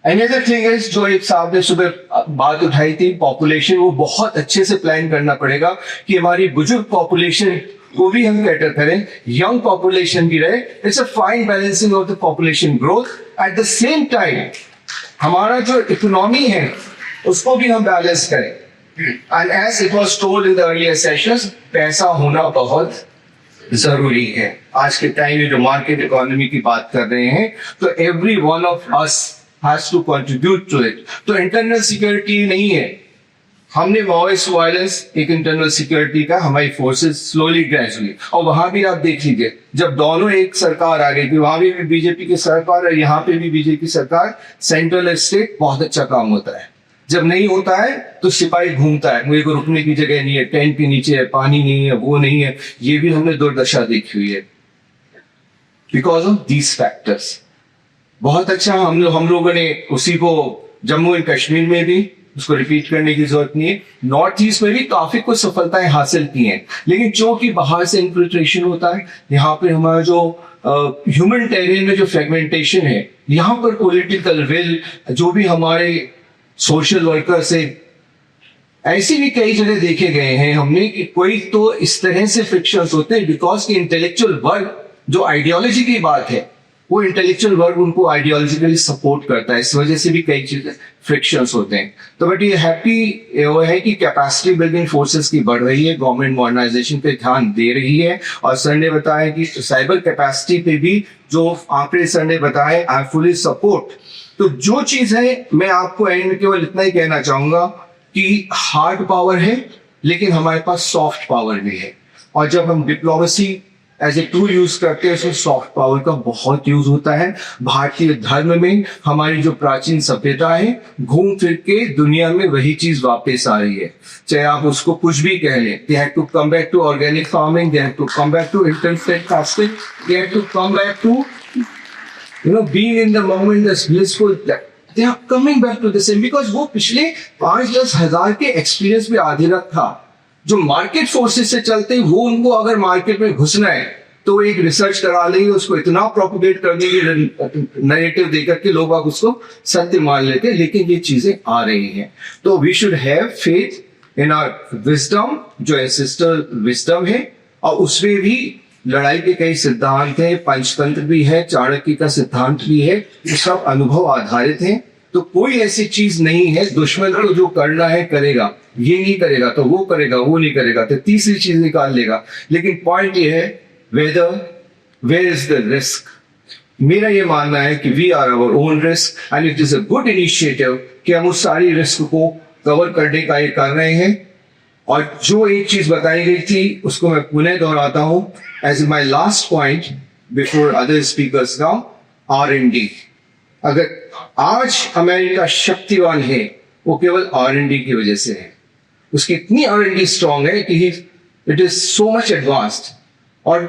अनदर थिंग इज, जो एक साहब ने सुबह बात उठाई थी, पॉपुलेशन, वो बहुत अच्छे से प्लान करना पड़ेगा कि हमारी बुजुर्ग पॉपुलेशन को भी हम कैटर करें, यंग पॉपुलेशन भी रहे। It's a fine balancing of the population growth. At the same time हमारा जो इकोनॉमी है उसको भी हम बैलेंस करें। And as it was told in the earlier sessions, पैसा होना बहुत जरूरी है। आज के टाइम में जो मार्केट इकोनॉमी की बात कर रहे हैं, तो every one of us has to contribute to it। तो इंटरनल सिक्योरिटी नहीं है, हमने माओइस्ट वायलेंस एक इंटरनल सिक्योरिटी का, हमारी फोर्सेस स्लोली ग्रेजुअली। और वहां भी आप देख लीजिए, जब दोनों एक सरकार आ गई थी, वहां भी बीजेपी की सरकार है, यहाँ पे भी बीजेपी की सरकार, सेंट्रल स्टेट बहुत अच्छा काम होता है। जब नहीं होता है तो सिपाही घूमता है, मुझे को रुकने की जगह नहीं है, टेंट के नीचे है, पानी नहीं है, वो नहीं है। ये भी हमने दुर्दशा देखी हुई है बिकॉज ऑफ दीज फैक्टर्स। बहुत अच्छा हम लोगों ने उसी को जम्मू एंड कश्मीर में भी, उसको रिपीट करने की जरूरत नहीं है, नॉर्थ ईस्ट में भी काफी कुछ सफलताएं हासिल की हैं। लेकिन क्योंकि बाहर से इन्फिल्ट्रेशन होता है, यहाँ पे हमारा जो ह्यूमन टेरियन में जो फ्रेगमेंटेशन है, यहाँ पर पॉलिटिकल विल, जो भी हमारे सोशल वर्कर्स है, ऐसे भी कई जगह देखे गए हैं हमने कि कोई तो इस तरह से फ्रिक्शंस होते हैं बिकॉज की इंटेलेक्चुअल वर्क, जो आइडियोलॉजी की बात है, वो इंटेलेक्चुअल वर्क उनको आइडियोलॉजिकली सपोर्ट करता है, इस वजह से भी कई चीजें फ्रिक्शंस होते हैं। तो बट ये हैप्पी वो है कि कैपेसिटी बिल्डिंग फोर्सेस की बढ़ रही है, गवर्नमेंट मॉडर्नाइजेशन पे ध्यान दे रही है। और सर ने बताया कि साइबर कैपेसिटी पे भी जो आंकड़े सर ने बताए, आई फुली सपोर्ट। तो जो चीज है, मैं आपको एंड में केवल इतना ही कहना चाहूंगा कि हार्ड पावर है, लेकिन हमारे पास सॉफ्ट पावर भी है। और जब हम diplomacy as a tool use करते हैं, उसमें सॉफ्ट पावर का बहुत यूज होता है। भारतीय धर्म में हमारी जो प्राचीन सभ्यता है, घूम फिर के दुनिया में वही चीज वापस आ रही है, चाहे आप उसको कुछ भी कह लें। They have to come back to organic farming, they have to come back to intermittent fasting, they have to come back to being in the moment, this blissful, they are coming back to the same, because वो पिछले 5-10 हजार के experience में आधीनक था। जो market forces से चलते हैं, वो उनको अगर मार्केट में घुसना है तो एक रिसर्च करा लेंगे, उसको इतना प्रोपोगेट कर देंगे नैरेटिव देकर के लोग आप उसको सत्य मान लेते हैं। लेकिन ये चीजें आ रही हैं, तो we should have faith in our wisdom, जो एंसेस्ट्रल विजडम है, और उसमें भी लड़ाई के कई सिद्धांत हैं, पंचतंत्र भी है, चाणक्य का सिद्धांत भी है, ये सब अनुभव आधारित हैं। तो कोई ऐसी चीज नहीं है दुश्मन को जो करना है करेगा, ये नहीं करेगा तो वो करेगा, वो नहीं करेगा तो तीसरी चीज निकाल लेगा। लेकिन पॉइंट ये है वेयर इज द रिस्क। मेरा ये मानना है कि we are our own risk and it is a good initiative कि हम उस सारी रिस्क को कवर करने का ये कर रहे हैं। और जो एक चीज बताई गई थी उसको मैं पुनः दोहराता हूं as my last point before other speakers now, R&D। अगर आज अमेरिका शक्तिवान है वो केवल R&D की वजह से है। उसकी इतनी R&D स्ट्रांग है कि it is so much advanced. और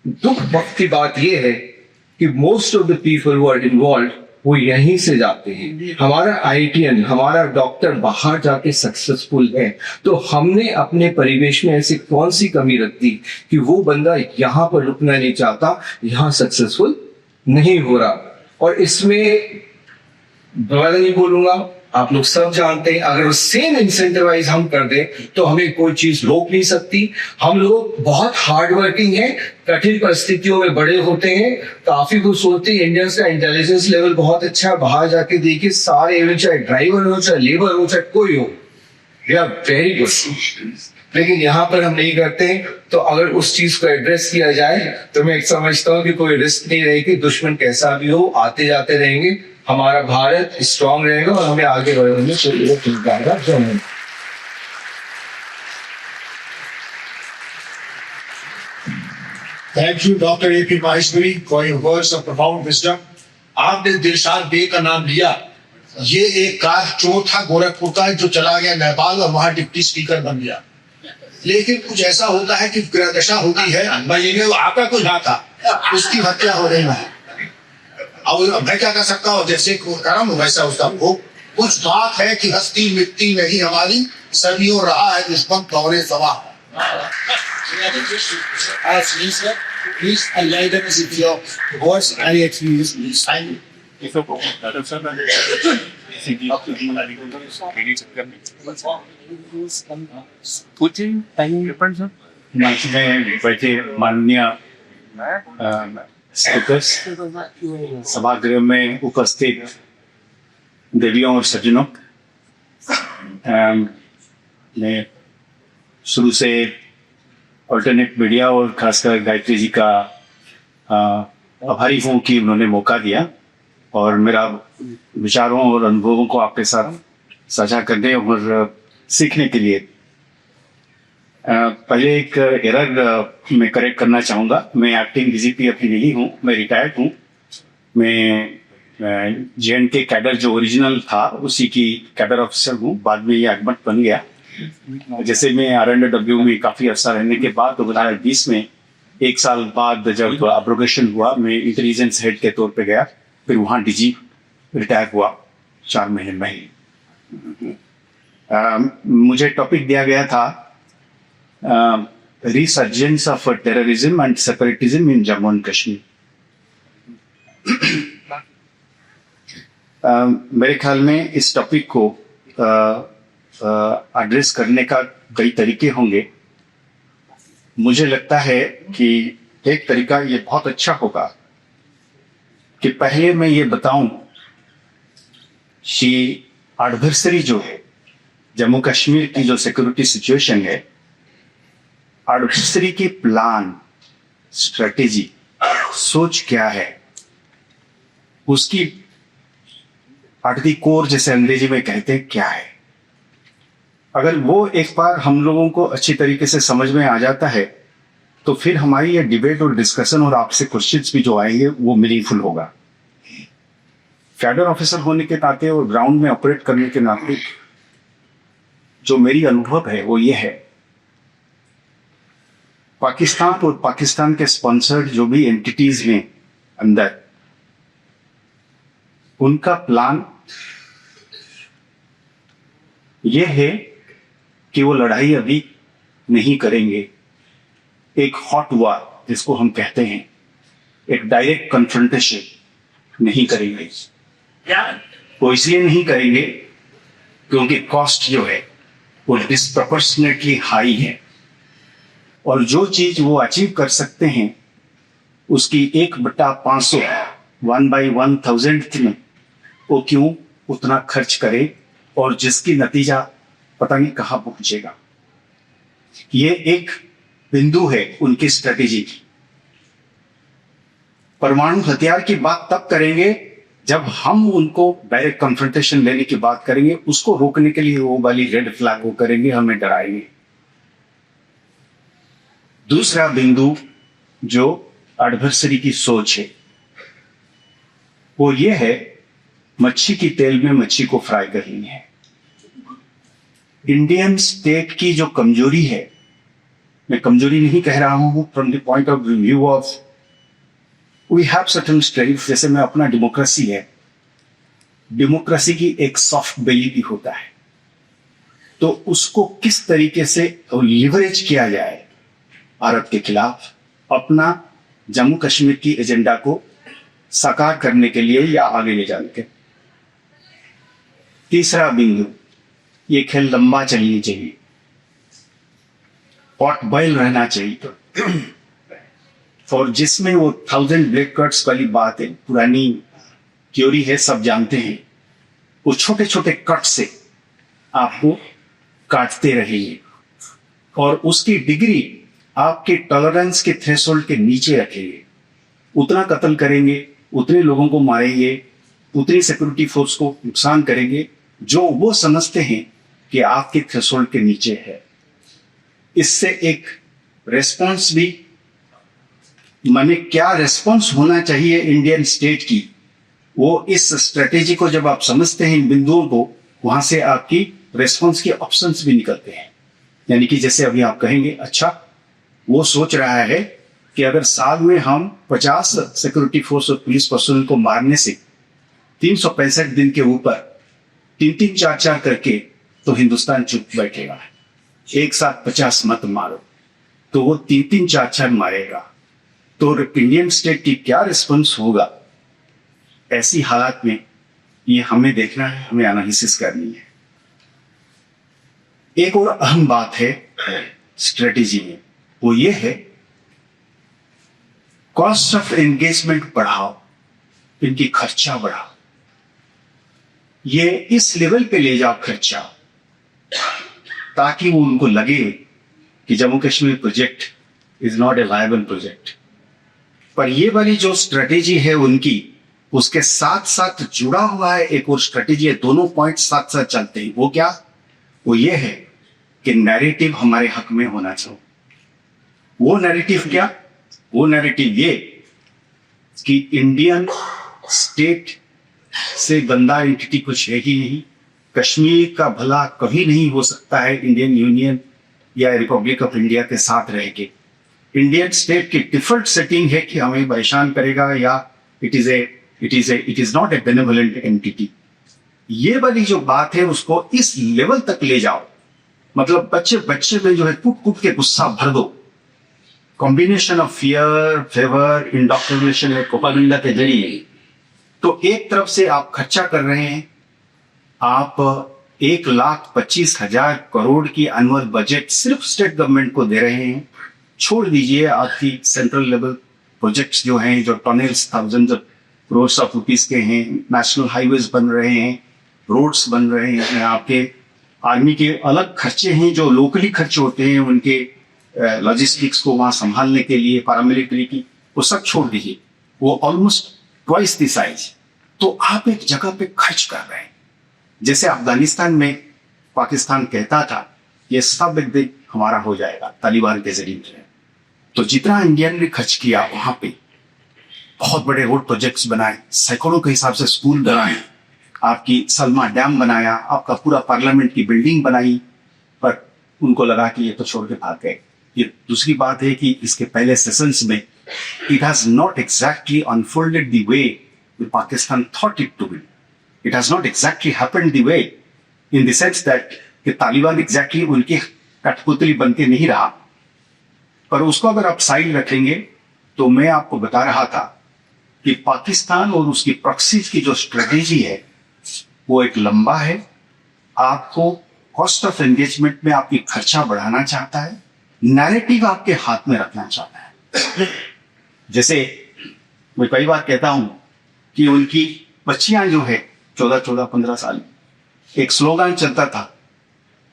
दुख वक्त की बात यह है कि most of the people who are involve वो यहीं से जाते हैं। हमारा IITian, हमारा डॉक्टर बाहर जाके सक्सेसफुल है, तो हमने अपने परिवेश में ऐसी कौन सी कमी रख दी कि वो बंदा यहाँ पर रुकना नहीं चाहता, यहाँ सक्सेसफुल नहीं हो रहा। और इसमें दोबारा नहीं बोलूंगा, आप लोग सब जानते हैं अगर सेम इंसेंटिवाइज हम कर दें तो हमें कोई चीज रोक नहीं सकती। हम लोग बहुत हार्ड वर्किंग हैं, कठिन परिस्थितियों में बड़े होते हैं, काफी कुछ सोचते हैं। इंडियंस का इंटेलिजेंस लेवल बहुत अच्छा है, बाहर जाके देखिए सारे, चाहे ड्राइवर हो, चाहे लेबर हो, चाहे कोई हो, वी आर वेरी गुड। लेकिन यहाँ पर हम नहीं करते। तो अगर उस चीज को एड्रेस किया जाए तो मैं समझता हूँ कि कोई रिस्क नहीं रहेगी। दुश्मन कैसा भी हो आते जाते रहेंगे, हमारा भारत स्ट्रांग रहेगा और हमें आगे बढ़ने में कोई चिंता नहीं। Thank you, Dr. A.P. Maheshwari, for your words of profound wisdom. आपने दिलशाद बे का नाम लिया। ये एक कार चोर था गोरखपुर का जो चला गया नेपाल और वहां डिप्टी स्पीकर बन गया। लेकिन कुछ ऐसा होता है कि ग्रह दशा होती है, महीने आपका कुछ ना था, उसकी हत्या हो रही है। अब मैं क्या कर सकता हूँ, जैसे कर्म वैसा उसका भोग। कुछ बात है कि हस्ती मिट्टी नहीं हमारी, सदियों रहा है दुश्मन दौरे सवा। Please enlighten us with your words and experience, please. Thank you. मंच में बैठे माननीय स्पीकर्स, सभागृह में उपस्थित देवियों और सज्जनों, मैं शुरू से ऑल्टरनेट मीडिया और खासकर गायत्री जी का आभारी हूँ कि उन्होंने मौका दिया और मेरा विचारों और अनुभवों को आपके साथ साझा करने और सीखने के लिए। पहले एक एरर मैं करेक्ट करना चाहूँगा। मैं एक्टिंग DGP अभी नहीं हूँ, मैं रिटायर्ड हूँ। मैं JNK कैडर जो ओरिजिनल था उसी की कैडर ऑफिसर हूँ, बाद में ये एडमट बन गया। जैसे मैं RNW में काफ़ी अर्सा रहने के बाद 2020 में 1 साल बाद जब अब्रोगेशन हुआ, मैं इंटेलिजेंस हेड के तौर पे गया, फिर वहाँ DG रिटायर हुआ 4 महीने में। मुझे टॉपिक दिया गया था resurgence of terrorism and separatism in Jammu and Kashmir. मेरे ख्याल में इस टॉपिक को एड्रेस करने का कई तरीके होंगे। मुझे लगता है कि एक तरीका ये बहुत अच्छा होगा कि पहले मैं ये बताऊं कि एडवर्सरी जो है, जम्मू कश्मीर की जो सिक्योरिटी सिचुएशन है, एडवर्सरी की प्लान, स्ट्रेटेजी, सोच क्या है, उसकी एट द कोर जैसे अंग्रेजी में कहते हैं क्या है। अगर वो एक बार हम लोगों को अच्छी तरीके से समझ में आ जाता है तो फिर हमारी ये डिबेट और डिस्कशन और आपसे क्वेश्चंस भी जो आएंगे वो मीनिंगफुल होगा। कैडर ऑफिसर होने के नाते और ग्राउंड में ऑपरेट करने के नाते जो मेरी अनुभव है वो ये है, पाकिस्तान और पाकिस्तान के स्पॉन्सर्ड जो भी एंटिटीज हैं अंदर, उनका प्लान ये है कि वो लड़ाई अभी नहीं करेंगे। एक हॉट वॉर जिसको हम कहते हैं, एक डायरेक्ट कन्फ्रंटेशन नहीं करेंगे। वो इसलिए नहीं करेंगे क्योंकि कॉस्ट जो है वो डिस्प्रपोर्शनेटली हाई है और जो चीज वो अचीव कर सकते हैं उसकी 1/500 1/1000 में वो क्यों उतना खर्च करे, और जिसकी नतीजा पता नहीं कहां पहुंचेगा। ये एक बिंदु है उनकी स्ट्रेटेजी की। परमाणु हथियार की बात तब करेंगे जब हम उनको डायरेक्ट कन्फ्रंटेशन लेने की बात करेंगे, उसको रोकने के लिए वो वाली रेड फ्लैग वो करेंगे, हमें डराएंगे। दूसरा बिंदु जो एडवर्सरी की सोच है वो ये है, मच्छी की तेल में मच्छी को फ्राई करनी है। इंडियन स्टेट की जो कमजोरी है, मैं कमजोरी नहीं कह रहा हूं, from the point of view of we have certain strength. जैसे मैं अपना डेमोक्रेसी है, डेमोक्रेसी की एक सॉफ्ट बेली भी होता है, तो उसको किस तरीके से लिवरेज किया जाए भारत के खिलाफ, अपना जम्मू कश्मीर की एजेंडा को साकार करने के लिए या आगे ले जाने के। तीसरा बिंदु, ये खेल लंबा चलनी चाहिए, पॉट बॉयल रहना चाहिए, और जिसमें वो 1000 ब्लेड कट्स वाली बात है, पुरानी थ्योरी है, सब जानते हैं। वो छोटे छोटे कट से आपको काटते रहेंगे और उसकी डिग्री आपके टॉलरेंस के थ्रेशोल्ड के नीचे रखेंगे। उतना कत्ल करेंगे, उतने लोगों को मारेंगे, उतनी सिक्योरिटी फोर्स को नुकसान करेंगे जो वो समझते हैं कि आपके थ्रेशोल्ड के नीचे है। इससे एक रेस्पॉन्स भी, माने क्या रेस्पॉन्स होना चाहिए इंडियन स्टेट की, वो इस स्ट्रेटेजी को जब आप समझते हैं, इन बिंदुओं को, वहां से आपकी रेस्पॉन्स के ऑप्शंस भी निकलते हैं। यानी कि जैसे अभी आप कहेंगे, अच्छा वो सोच रहा है कि अगर साल में हम 50 सिक्योरिटी फोर्स और पुलिस पर्सनल को मारने से 365 दिन के ऊपर 3-3, 4-4 करके तो हिंदुस्तान चुप बैठेगा। एक साथ 50 मत मारो, तो वो 3-3, 4-4 मारेगा। तो इंडियन स्टेट की क्या रिस्पॉन्स होगा ऐसी हालात में, ये हमें देखना है, हमें एनालिसिस करनी है। एक और अहम बात है स्ट्रेटेजी में, वो ये है कॉस्ट ऑफ एंगेजमेंट बढ़ाओ, इनकी खर्चा बढ़ाओ, ये इस लेवल पे ले जाओ खर्चा, ताकि वो उनको लगे कि Jammu Kashmir project is not a viable project. पर ये वाली जो स्ट्रेटेजी है उनकी, उसके साथ साथ जुड़ा हुआ है एक और स्ट्रेटेजी है, दोनों पॉइंट साथ साथ चलते हैं। वो क्या? वो ये है कि नैरेटिव हमारे हक में होना चाहिए। वो नैरेटिव क्या? वो नैरेटिव ये कि इंडियन स्टेट से गंदा एंटिटी कुछ है ही नहीं, कश्मीर का भला कभी नहीं हो सकता है इंडियन यूनियन या रिपब्लिक ऑफ इंडिया के साथ रह के। इंडियन स्टेट की डिफॉल्ट सेटिंग है कि हमें परेशान करेगा, या it is not a benevolent entity. ये वाली जो बात है उसको इस लेवल तक ले जाओ, मतलब बच्चे में जो है कूट कूट के गुस्सा भर दो। Combination of fear, favour, indoctrination और प्रोपेगेंडा के जरिए। तो एक तरफ से आप खर्चा कर रहे हैं, आप 1,25,000 करोड़ की एनुअल बजट सिर्फ स्टेट गवर्नमेंट को दे रहे हैं। छोड़ दीजिए आपकी सेंट्रल लेवल प्रोजेक्ट्स जो हैं, जो tunnels thousands of crore of rupees के हैं, नेशनल हाईवेज बन रहे हैं, रोड्स बन रहे हैं, आपके आर्मी के अलग खर्चे हैं जो लोकली खर्चे होते हैं, उनके लॉजिस्टिक्स को वहां संभालने के लिए, पैरामिलिट्री की, वो सब छोड़ दीजिए, वो ऑलमोस्ट ट्वाइस द साइज। तो आप एक जगह पे खर्च कर रहे हैं। जैसे अफगानिस्तान में पाकिस्तान कहता था ये सब एक दिन हमारा हो जाएगा तालिबान के जरिए, तो जितना इंडियन ने खर्च किया वहां पे बहुत बड़े रोड प्रोजेक्ट्स बनाए, सैकड़ों के हिसाब से स्कूल बनाए, आपकी सलमा डैम बनाया, आपका पूरा पार्लियामेंट की बिल्डिंग बनाई, पर उनको लगा कि ये तो छोड़ के भाग गए। ये दूसरी बात है कि इसके पहले सेशंस में it has not exactly unfolded the way Pakistan thought it to be. It has not exactly happened the way in the sense that कि तालिबान एग्जैक्टली उनकी कठपुतली बनके नहीं रहा। पर उसको अगर आप साइड रखेंगे तो मैं आपको बता रहा था कि पाकिस्तान और उसकी प्रॉक्सीज की जो स्ट्रेटेजी है वो एक लंबा है। आपको कॉस्ट ऑफ एंगेजमेंट में आपकी खर्चा बढ़ाना चाहता है, नैरेटिव आपके हाथ में रखना चाहता है। जैसे मैं कई बार कहता हूं कि उनकी बच्चियां जो है 14-15 साल, एक स्लोगन चलता था,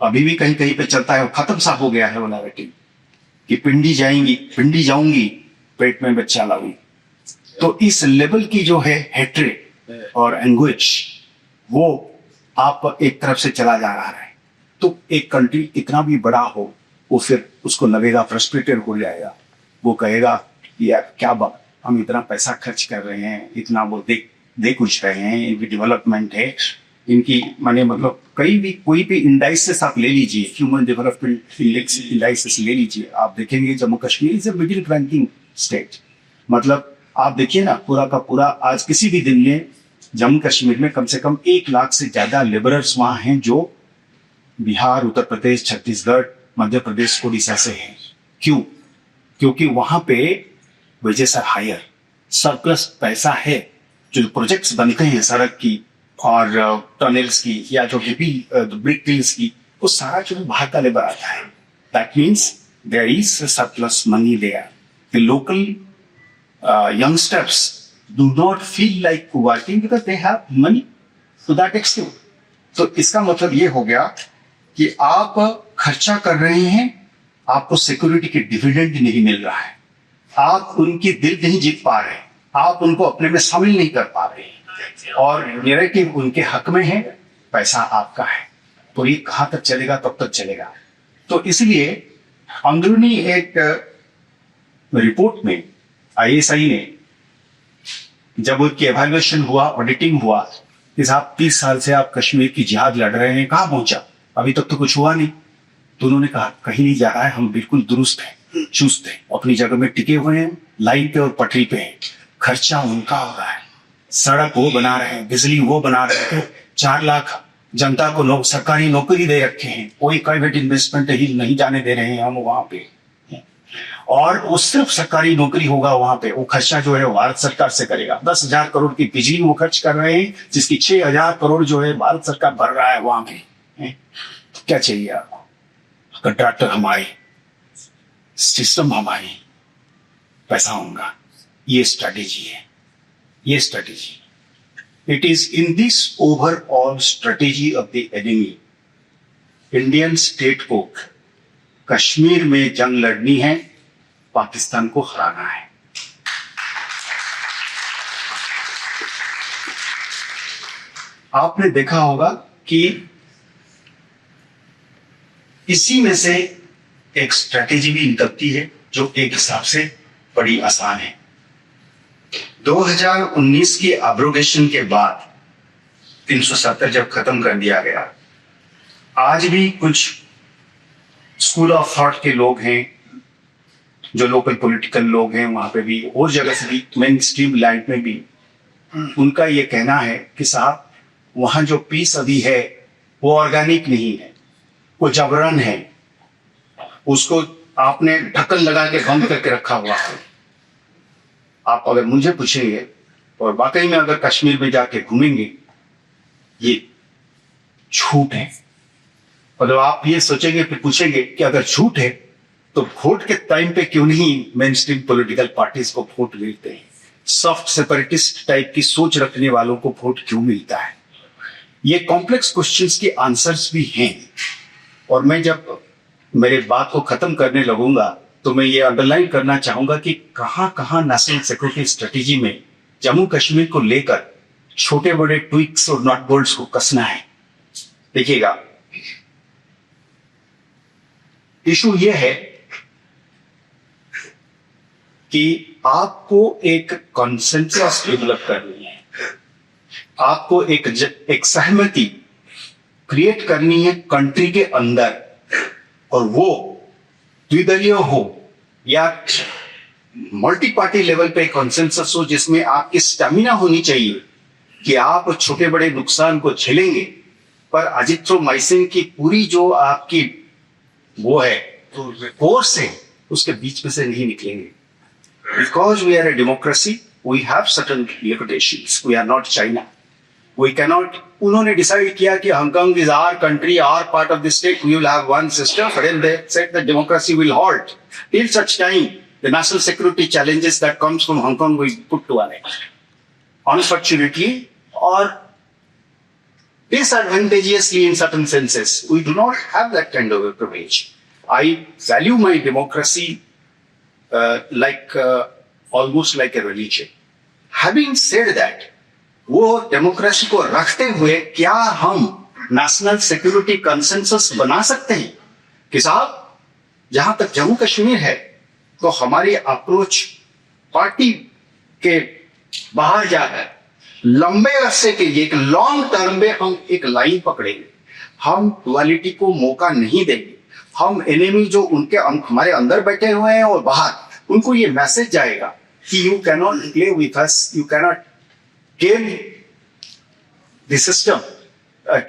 अभी भी कहीं कहीं पे चलता है, वो खत्म सा हो गया है वो नैरेटिव, कि पिंडी जाएंगी, पिंडी जाऊंगी, पेट में बच्चा लाऊंगी। तो इस लेवल की जो है हेट्रेड और एंग्विच, वो आप एक तरफ से चला जा रहा है। तो एक कंट्री कितना भी बड़ा हो, वो फिर उसको लगेगा, फ्रस्ट्रेटेड हो जाएगा, वो कहेगा यार क्या बात, हम इतना पैसा खर्च कर रहे हैं, इतना वो दे कुछ रहे हैं, इनकी डेवलपमेंट है, इनकी माने मतलब कोई भी इंडाइसिस आप ले लीजिए, ह्यूमन डेवलपमेंट इंडेक्स इंडाइसिस ले लीजिए, आप देखेंगे Jammu Kashmir is a middle ranking state. मतलब आप देखिए ना, पूरा का पूरा आज किसी भी दिन में जम्मू कश्मीर में कम से कम 1 लाख से ज्यादा लेबरर्स वहां हैं जो बिहार, उत्तर प्रदेश, छत्तीसगढ़, मध्य प्रदेश, उड़ीसा से हैं। क्यों? क्योंकि वहां पे वेजेस आर हायर, सरप्लस पैसा है, जो प्रोजेक्ट्स बनते हैं सड़क की और टनल्स की या जो भी ब्रिक किल्स की, वो सारा जो बाहर का लेबर आता है। That means there is surplus money there. The local youngsters do not feel like working because they have money to that extent. तो इसका मतलब ये हो गया कि आप खर्चा कर रहे हैं, आपको सिक्योरिटी के डिविडेंड नहीं मिल रहा है, आप उनकी दिल नहीं जीत पा रहे, आप उनको अपने में शामिल नहीं कर पा रहे, और नैरेटिव उनके हक में है, पैसा आपका है। तो ये कहां तक चलेगा, तब तक चलेगा। तो इसलिए अंदरूनी एक रिपोर्ट में ISI ने जब उनकी एवेल्युएशन हुआ, ऑडिटिंग हुआ कि साहब 30 साल से आप कश्मीर की जिहाद लड़ रहे हैं, कहां पहुंचा, अभी तक तो कुछ हुआ नहीं। तो उन्होंने कहा कहीं नहीं जा रहा है, हम बिल्कुल दुरुस्त हैं, चुस्त हैं, अपनी जगह में टिके हुए हैं, लाइन पे और पटरी पे हैं। खर्चा उनका हो रहा है, सड़क वो बना रहे हैं, बिजली वो बना रहे हैं, 4 लाख जनता को सरकारी नौकरी दे रखे हैं, कोई प्राइवेट इन्वेस्टमेंट ही नहीं जाने दे रहे हैं हम वहां पे, और वो सिर्फ सरकारी नौकरी होगा वहां पे। वो खर्चा जो है वो भारत सरकार से करेगा। 10,000 करोड़ की बिजली वो खर्च कर रहे हैं, जिसकी 6,000 करोड़ जो है भारत सरकार भर रहा है वहां पे। तो क्या चाहिए आपको? कंट्रैक्टर हमारे, सिस्टम हमारी, पैसा होगा। ये स्ट्रेटेजी है, ये strategy. It is in this overall strategy of the enemy, Indian state को कश्मीर में जंग लड़नी है, पाकिस्तान को हराना है। आपने देखा होगा कि इसी में से एक स्ट्रेटेजी भी निकलती है जो एक हिसाब से बड़ी आसान है। 2019 की एब्रोगेशन के बाद 370 जब खत्म कर दिया गया, आज भी कुछ स्कूल ऑफ थॉट के लोग हैं, जो लोकल पॉलिटिकल लोग हैं वहां पे भी, और जगह से भी, मेन स्ट्रीम लाइट में भी, उनका ये कहना है कि साहब वहां जो पीस अभी है वो ऑर्गेनिक नहीं है, वो जबरन है, उसको आपने ढक्कन लगा के बंद करके रखा हुआ है। आप अगर मुझे पूछेंगे और वाकई में अगर कश्मीर में जाके घूमेंगे, ये झूठ है। मतलब आप ये सोचेंगे, फिर पूछेंगे कि अगर झूठ है तो वोट के टाइम पे क्यों नहीं मेन स्ट्रीम पॉलिटिकल पार्टीज को वोट मिलते हैं, सॉफ्ट सेपरेटिस्ट टाइप की सोच रखने वालों को वोट क्यों मिलता है? ये कॉम्प्लेक्स क्वेश्चंस के आंसर्स भी हैं। और मैं जब मेरे बात को खत्म करने लगूंगा तो मैं ये अंडरलाइन करना चाहूंगा कि कहां कहां नेशनल सिक्योरिटी स्ट्रेटेजी में जम्मू कश्मीर को लेकर छोटे बड़े ट्विक्स और नॉट बोल्ट्स को कसना है। देखिएगा, इशू ये है कि आपको एक कॉन्सेंसस डेवलप करनी है, आपको एक सहमति क्रिएट करनी है कंट्री के अंदर, और वो द्विदलीय हो या मल्टी पार्टी लेवल पे कॉन्सेंसस हो, जिसमें आपकी स्टेमिना होनी चाहिए कि आप छोटे बड़े नुकसान को झेलेंगे, पर अजिथ्रोमाइसिन की पूरी जो आपकी वो है कोर्स है, उसके बीच में से नहीं निकलेंगे। Because we are a democracy, we have certain limitations. We are not China. We cannot, उन्होंने डिसाइड किया कि Hong Kong is our country, our part of the state, we will have one system, then they said that democracy will halt till such time the national security challenges that comes from Hong Kong will put to an end. Unfortunately, or disadvantageously in certain senses, we do not have that kind of a privilege. I value my democracy almost like a religion. Having said that, वो democracy को रखते हुए क्या हम national security consensus बना सकते हैं कि साहब जहां तक जम्मू कश्मीर है तो हमारी अप्रोच पार्टी के बाहर जाकर लंबे अरसे के लिए एक लॉन्ग टर्म में हम एक लाइन पकड़ेंगे, हम डुअलिटी को मौका नहीं देंगे. हम एनिमी जो उनके हमारे अंदर बैठे हुए हैं और बाहर, उनको ये मैसेज जाएगा कि you cannot play with us, you cannot game the system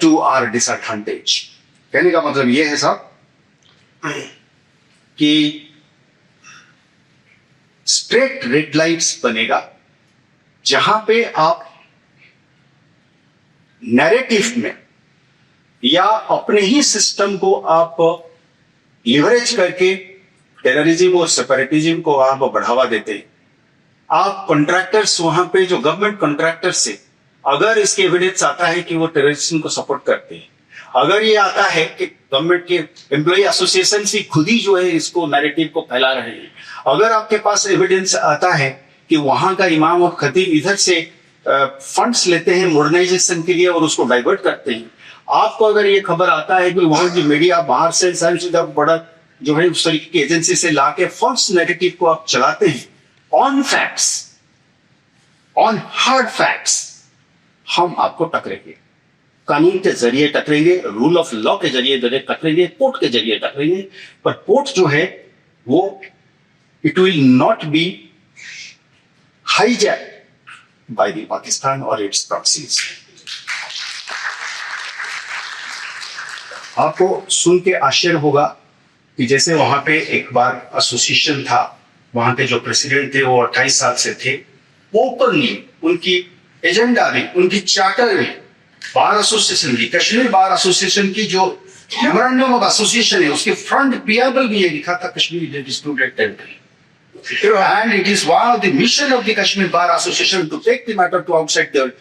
to our disadvantage. कहने का मतलब ये है साहब कि स्ट्रेट रेड लाइट्स बनेगा जहां पे आप नैरेटिव में या अपने ही सिस्टम को आप लिवरेज करके टेररिज्म और सेपरेटिज्म को आप बढ़ावा देते हैं. आप कॉन्ट्रैक्टर्स वहां पे जो गवर्नमेंट कॉन्ट्रैक्टर्स से अगर इसके एविडेंस आता है कि वो टेररिज्म को सपोर्ट करते हैं, अगर ये आता है कि गवर्नमेंट के एम्प्लॉय एसोसिएशन से खुद ही जो है इसको नैरेटिव को फैला रहे हैं, अगर आपके पास एविडेंस आता है कि वहां का इमाम और खतीब इधर से फंड्स लेते हैं मॉडर्नाइजेशन के लिए और उसको डाइवर्ट करते हैं, आपको अगर ये खबर आता है कि वहां की मीडिया बाहर से बड़ा जो है उस तरीके की एजेंसी से लाके फॉल्स नैरेटिव को आप चलाते हैं, on facts, on hard facts हम आपको टकरेंगे, कानून के जरिए टकरेंगे, रूल ऑफ लॉ के जरिए टकरेंगे, कोर्ट के जरिए टकरेंगे. पर कोर्ट जो है वो it will not be hijacked by the Pakistan or its proxies. आपको सुन के आश्चर्य होगा कि जैसे वहां पे एक बार एसोसिएशन था, वहां के जो प्रेसिडेंट थे वो 28 साल से थे, ओपनली उनकी एजेंडा में, उनकी चार्टर में बार एसोसिएशन की, कश्मीर बार एसोसिएशन की जो मेमोरेंडम ऑफ एसोसिएशन है उसके फ्रंट पियाबल भी ये लिखा था Kashmir disputed territory. And it is one of the mission of the Kashmir Bar Association to take the matter to outside the world.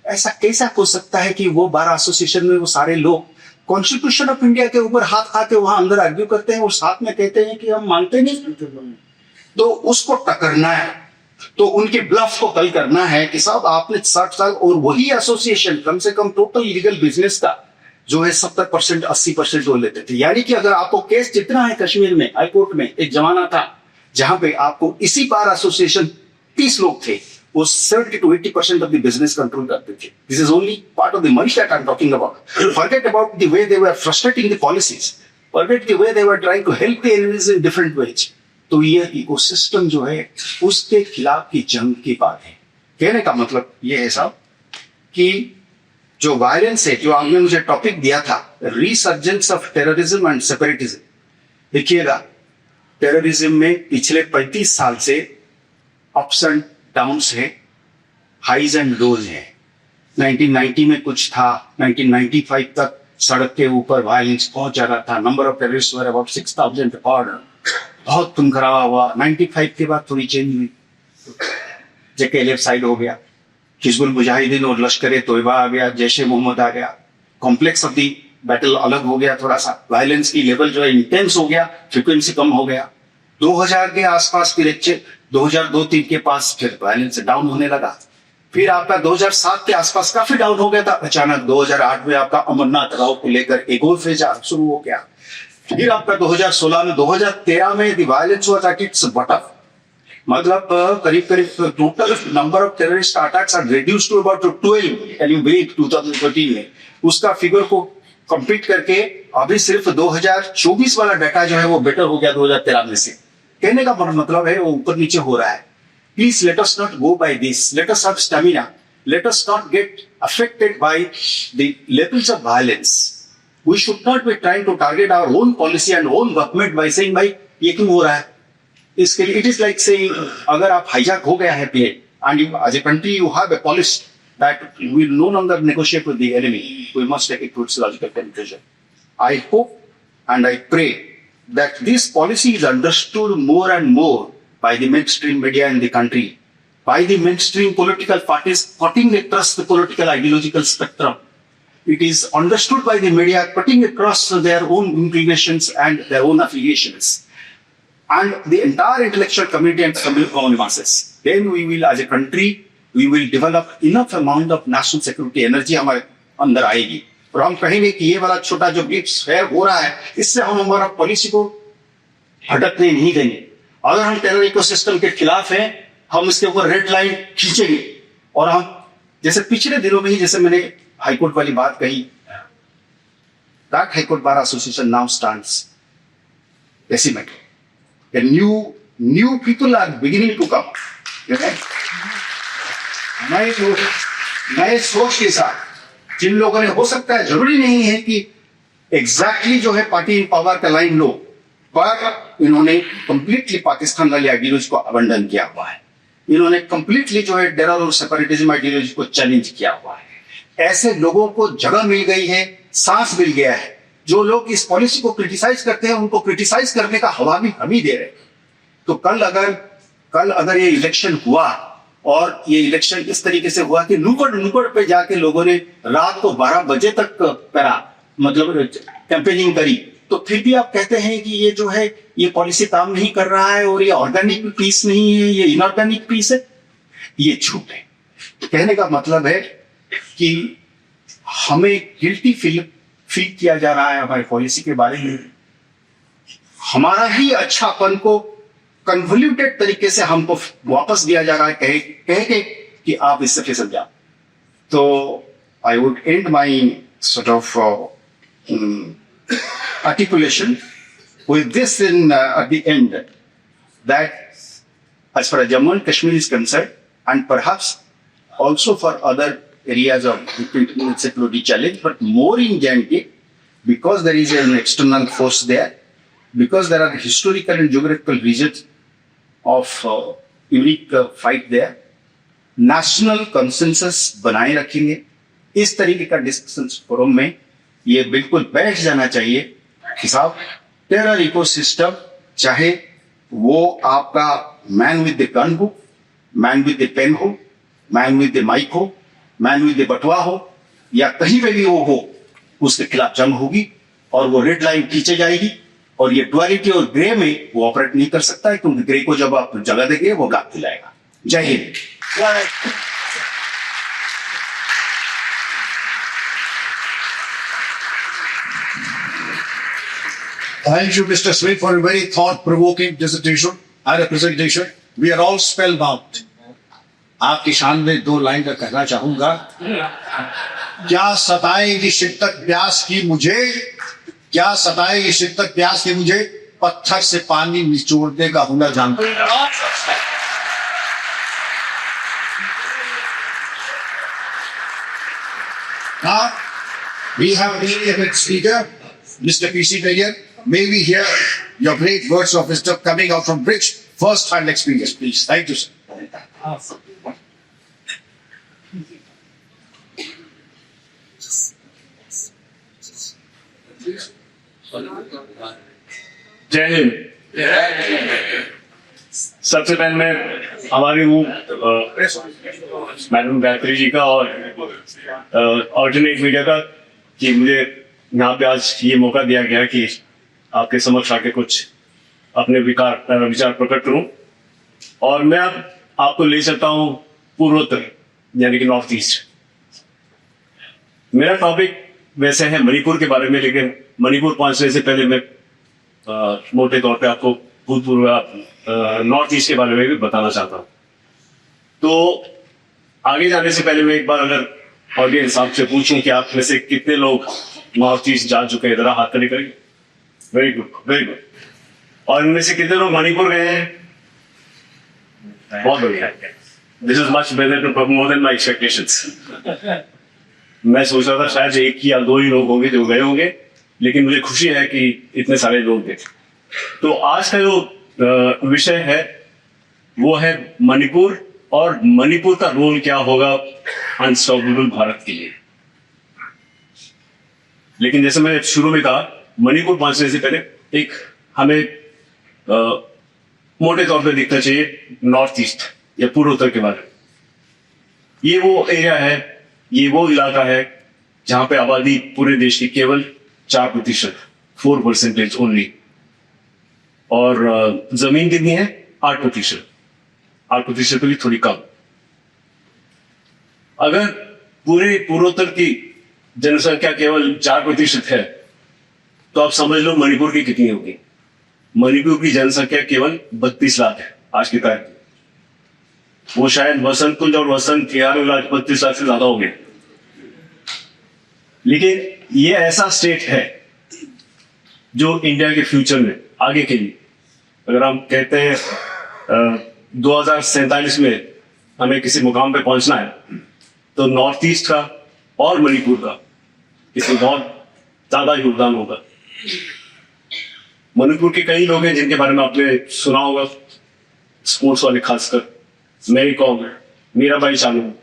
ऐसा कैसा हो सकता है कि वो बार एसोसिएशन में वो सारे लोग कॉन्स्टिट्यूशन ऑफ इंडिया के ऊपर हाथ खा के वहां अंदर आर्ग्यू करते हैं और साथ में कहते हैं कि हम मानते नहीं. तो उसको टकरना है, तो उनके ब्लफ को कल करना है कि साहब आपने 60 साल और वही एसोसिएशन कम से कम टोटल लीगल बिजनेस का जो है 70% 80% वो लेते थे. यानी कि अगर आपको केस जितना है कश्मीर में हाई कोर्ट में, एक जमाना था जहां पे आपको इसी बार एसोसिएशन 30 लोग थे, वो 70 to 80% of the business control करते थे. This is only part of the money that I am talking about. Forget about the way they were frustrating the policies, forget the way they were trying to help the enemies in different ways. तो ये ecosystem जो है उसके खिलाफ की जंग की बात है. कहने का मतलब ये है साहब कि जो वायलेंस है, जो आपने मुझे टॉपिक दिया था, resurgence of terrorism and separatism, देखिएगा टेररिज्म में पिछले 35 साल से अप्स एंड डाउन्स है, हाइज एंड लोज है. 1990 में कुछ था, 1995 तक सड़क के ऊपर वायलेंस बहुत ज्यादा था, number of terrorist were about 6000 record, बहुत खुनखरावा हुआ. 95 के बाद थोड़ी चेंज हुई, जेकेएलएफ साइड हो गया, हिजबुल मुजाहिदीन और लश्कर तोयबा आ गया, जैश ए मोहम्मद आ गया, कॉम्प्लेक्स ऑफ दी बैटल अलग हो गया, थोड़ा सा वायलेंस की लेवल जो है इंटेंस हो गया, फ्रीक्वेंसी कम हो गया. 2000 के आसपास फिर 2002-3 के पास फिर वायलेंस डाउन होने लगा. फिर आपका 2007 के आसपास काफी डाउन हो गया था. अचानक 2008 में आपका अमरनाथ राव को लेकर एक और फेज शुरू हो गया. फिर आपका 2016 में, 2013 में the violence was at its bottom. मतलब करीब करीब total number of terrorist attacks are reduced to about 12. Can you believe 2013 में उसका फिगर को कंप्लीट करके अभी सिर्फ 2024 वाला डाटा जो है वो बेटर हो गया 2013 में से. कहने का मतलब है वो ऊपर नीचे हो रहा है. Please let us not go by this, let us have stamina, let us not get affected by the levels of violence. We should not be trying to target our own policy and own government by saying भाई ये क्यों हो रहा है. इसके लिए it is like saying अगर आप हाईजैक हो गया है plane and you as a country you have abolished that we will no longer negotiate with the enemy. We must take it to its logical conclusion. I hope and I pray that this policy is understood more and more by the mainstream media in the country, by the mainstream political parties cutting across the political ideological spectrum. It is understood by the media cutting across their own inclinations and their own affiliations, and the entire intellectual community and common masses. Then we will, as a country, we will develop enough amount of national security energy हमारे अंदर आएगी, और हम कहेंगे कि ये वाला छोटा जो ब्लिप्स है हो रहा है, इससे हम हमारा पॉलिसी को भटकने नहीं देंगे. अगर हम टेरर इकोसिस्टम के खिलाफ हैं, हम इसके ऊपर रेड लाइन खींचेंगे. और हम जैसे पिछले दिनों में ही, जैसे मैंने हाईकोर्ट वाली बात कही, that high court bar association now stands decimated. The new people are beginning to come. नए सोच के साथ जिन लोगों ने, हो सकता है जरूरी नहीं है कि एग्जैक्टली जो है पार्टी इन पावर का लाइन लो, पर इन्होंने कंप्लीटली पाकिस्तान वाली आइडियोलॉजी को अबंडन किया हुआ है. इन्होंने कंप्लीटली जो है टेरर और सेपरेटिज्म आइडियोलॉजी को चैलेंज किया हुआ है. ऐसे लोगों को जगह मिल गई है, सांस मिल गया है. जो लोग इस पॉलिसी को क्रिटिसाइज करते हैं, उनको क्रिटिसाइज करने का हवा भी हम ही दे रहे हैं. तो कल अगर ये इलेक्शन हुआ, और ये इलेक्शन इस तरीके से हुआ कि नुक्कड़ पे जाके लोगों ने रात को 12 बजे तक करा, मतलब कैंपेनिंग करी, तो फिर भी आप कहते हैं कि ये जो है ये पॉलिसी काम नहीं कर रहा है और ये ऑर्गेनिक पीस नहीं है, ये इनऑर्गेनिक पीस है. ये झूठ है. कहने का मतलब है कि हमें गिल्टी फील किया जा रहा है हमारी पॉलिसी के बारे में. हमारा ही अच्छापन को कन्वोल्यूटेड तरीके से हमको वापस दिया जा रहा है, कह के कि आप इससे फिसल जाओ. तो I would and my sort of articulation with this at the end, that as far as Jammu and Kashmir is concerned, and perhaps also for other areas of security challenge, but more in J&K, because there is an external force there, because there are historical and geographical regions of unique fight there, national consensus बनाए रखेंगे. इस तरीके का discussion forum में ये बिल्कुल बैठ जाना चाहिए कि साहब, टेरर इकोसिस्टम, चाहे वो आपका मैन विद द गन हो, मैन विद द पेन हो, मैन विद द माइक हो, मैन विद द बटुआ हो, या कहीं पे भी वो हो, उसके खिलाफ जंग होगी और वो रेड लाइन खींचे जाएगी. और ये डुअलिटी और ग्रे में वो ऑपरेट नहीं कर सकता है, क्योंकि ग्रे को जब आप जगह देंगे वो गाप दिलाएगा. जय Hind. Thank you, Mr. Smith, for a very thought-provoking dissertation and a presentation. We are all spellbound. आपकी शान में 2 लाइन का कहना चाहूंगा. क्या सताएगी शिद्दत प्यास की मुझे, क्या सताएगी शिद्दत प्यास की मुझे, पत्थर से पानी निचोड़ने का हुनर जानता हूं. Now, we have a very eminent speaker, Mr. P.C. Nayyar. May we hear your great words of wisdom coming out from rich first-hand experience, please. Thank you, sir. जय हिंद. सबसे पहले मैं हमारी हूँ मैडम गायत्री जी का और ऑल्टरनेट मीडिया का कि मुझे यहाँ पे आज ये मौका दिया गया कि आपके समक्ष आके कुछ अपने विचार प्रकट करूं. और मैं अब आपको ले चलता हूँ पूर्वोत्तर, यानी कि नॉर्थ ईस्ट. मेरा टॉपिक वैसे है मणिपुर के बारे में, लेकिन मणिपुर पहुंचने से पहले मैं मोटे तौर पे आपको भूतपूर्व नॉर्थ ईस्ट के बारे में भी बताना चाहता हूँ. तो आगे जाने से पहले मैं एक बार अगर ऑडियंस आपसे पूछूं कि आप में से कितने लोग नॉर्थ ईस्ट जा चुके हैं, जरा हाथ खड़े करिए. Very good, very good. और इनमें से कितने लोग मणिपुर गए हैं? बहुत बढ़िया. This is much better, more than my expectations. मैं सोच रहा था शायद 1 या 2 ही लोग होंगे जो गए होंगे, लेकिन मुझे खुशी है कि इतने सारे लोग थे. तो आज का जो विषय है वो है मणिपुर, और मणिपुर का रोल क्या होगा अनस्टॉपेबल भारत के लिए। लेकिन जैसे मैंने शुरू में कहा, मणिपुर पहुंचने से पहले एक हमें मोटे तौर पे देखना चाहिए नॉर्थ ईस्ट या पूर्वोत्तर के बारे में। ये वो एरिया है, ये वो इलाका है जहां पे आबादी पूरे देश की केवल 4%, 4% ओनली, और जमीन कितनी है? 8%, 8% तो भी थोड़ी कम। अगर पूरे पूर्वोत्तर की जनसंख्या केवल 4% है, तो आप समझ लो मणिपुर की कितनी होगी। मणिपुर की जनसंख्या केवल 32 लाख है आज की तारीख में। वो शायद वसंत कुंज और वसंत विहार में 32 लाख से ज्यादा हो गए। लेकिन ये ऐसा स्टेट है जो इंडिया के फ्यूचर में आगे के लिए, अगर हम कहते हैं 2047 में हमें किसी मुकाम पे पहुंचना है, तो नॉर्थ ईस्ट का और मणिपुर का इसमें बहुत ज्यादा योगदान होगा। मणिपुर के कई लोग हैं जिनके बारे में आपने सुना होगा, स्पोर्ट्स वाले खासकर, मेरी कॉम, मीराबाई चानू।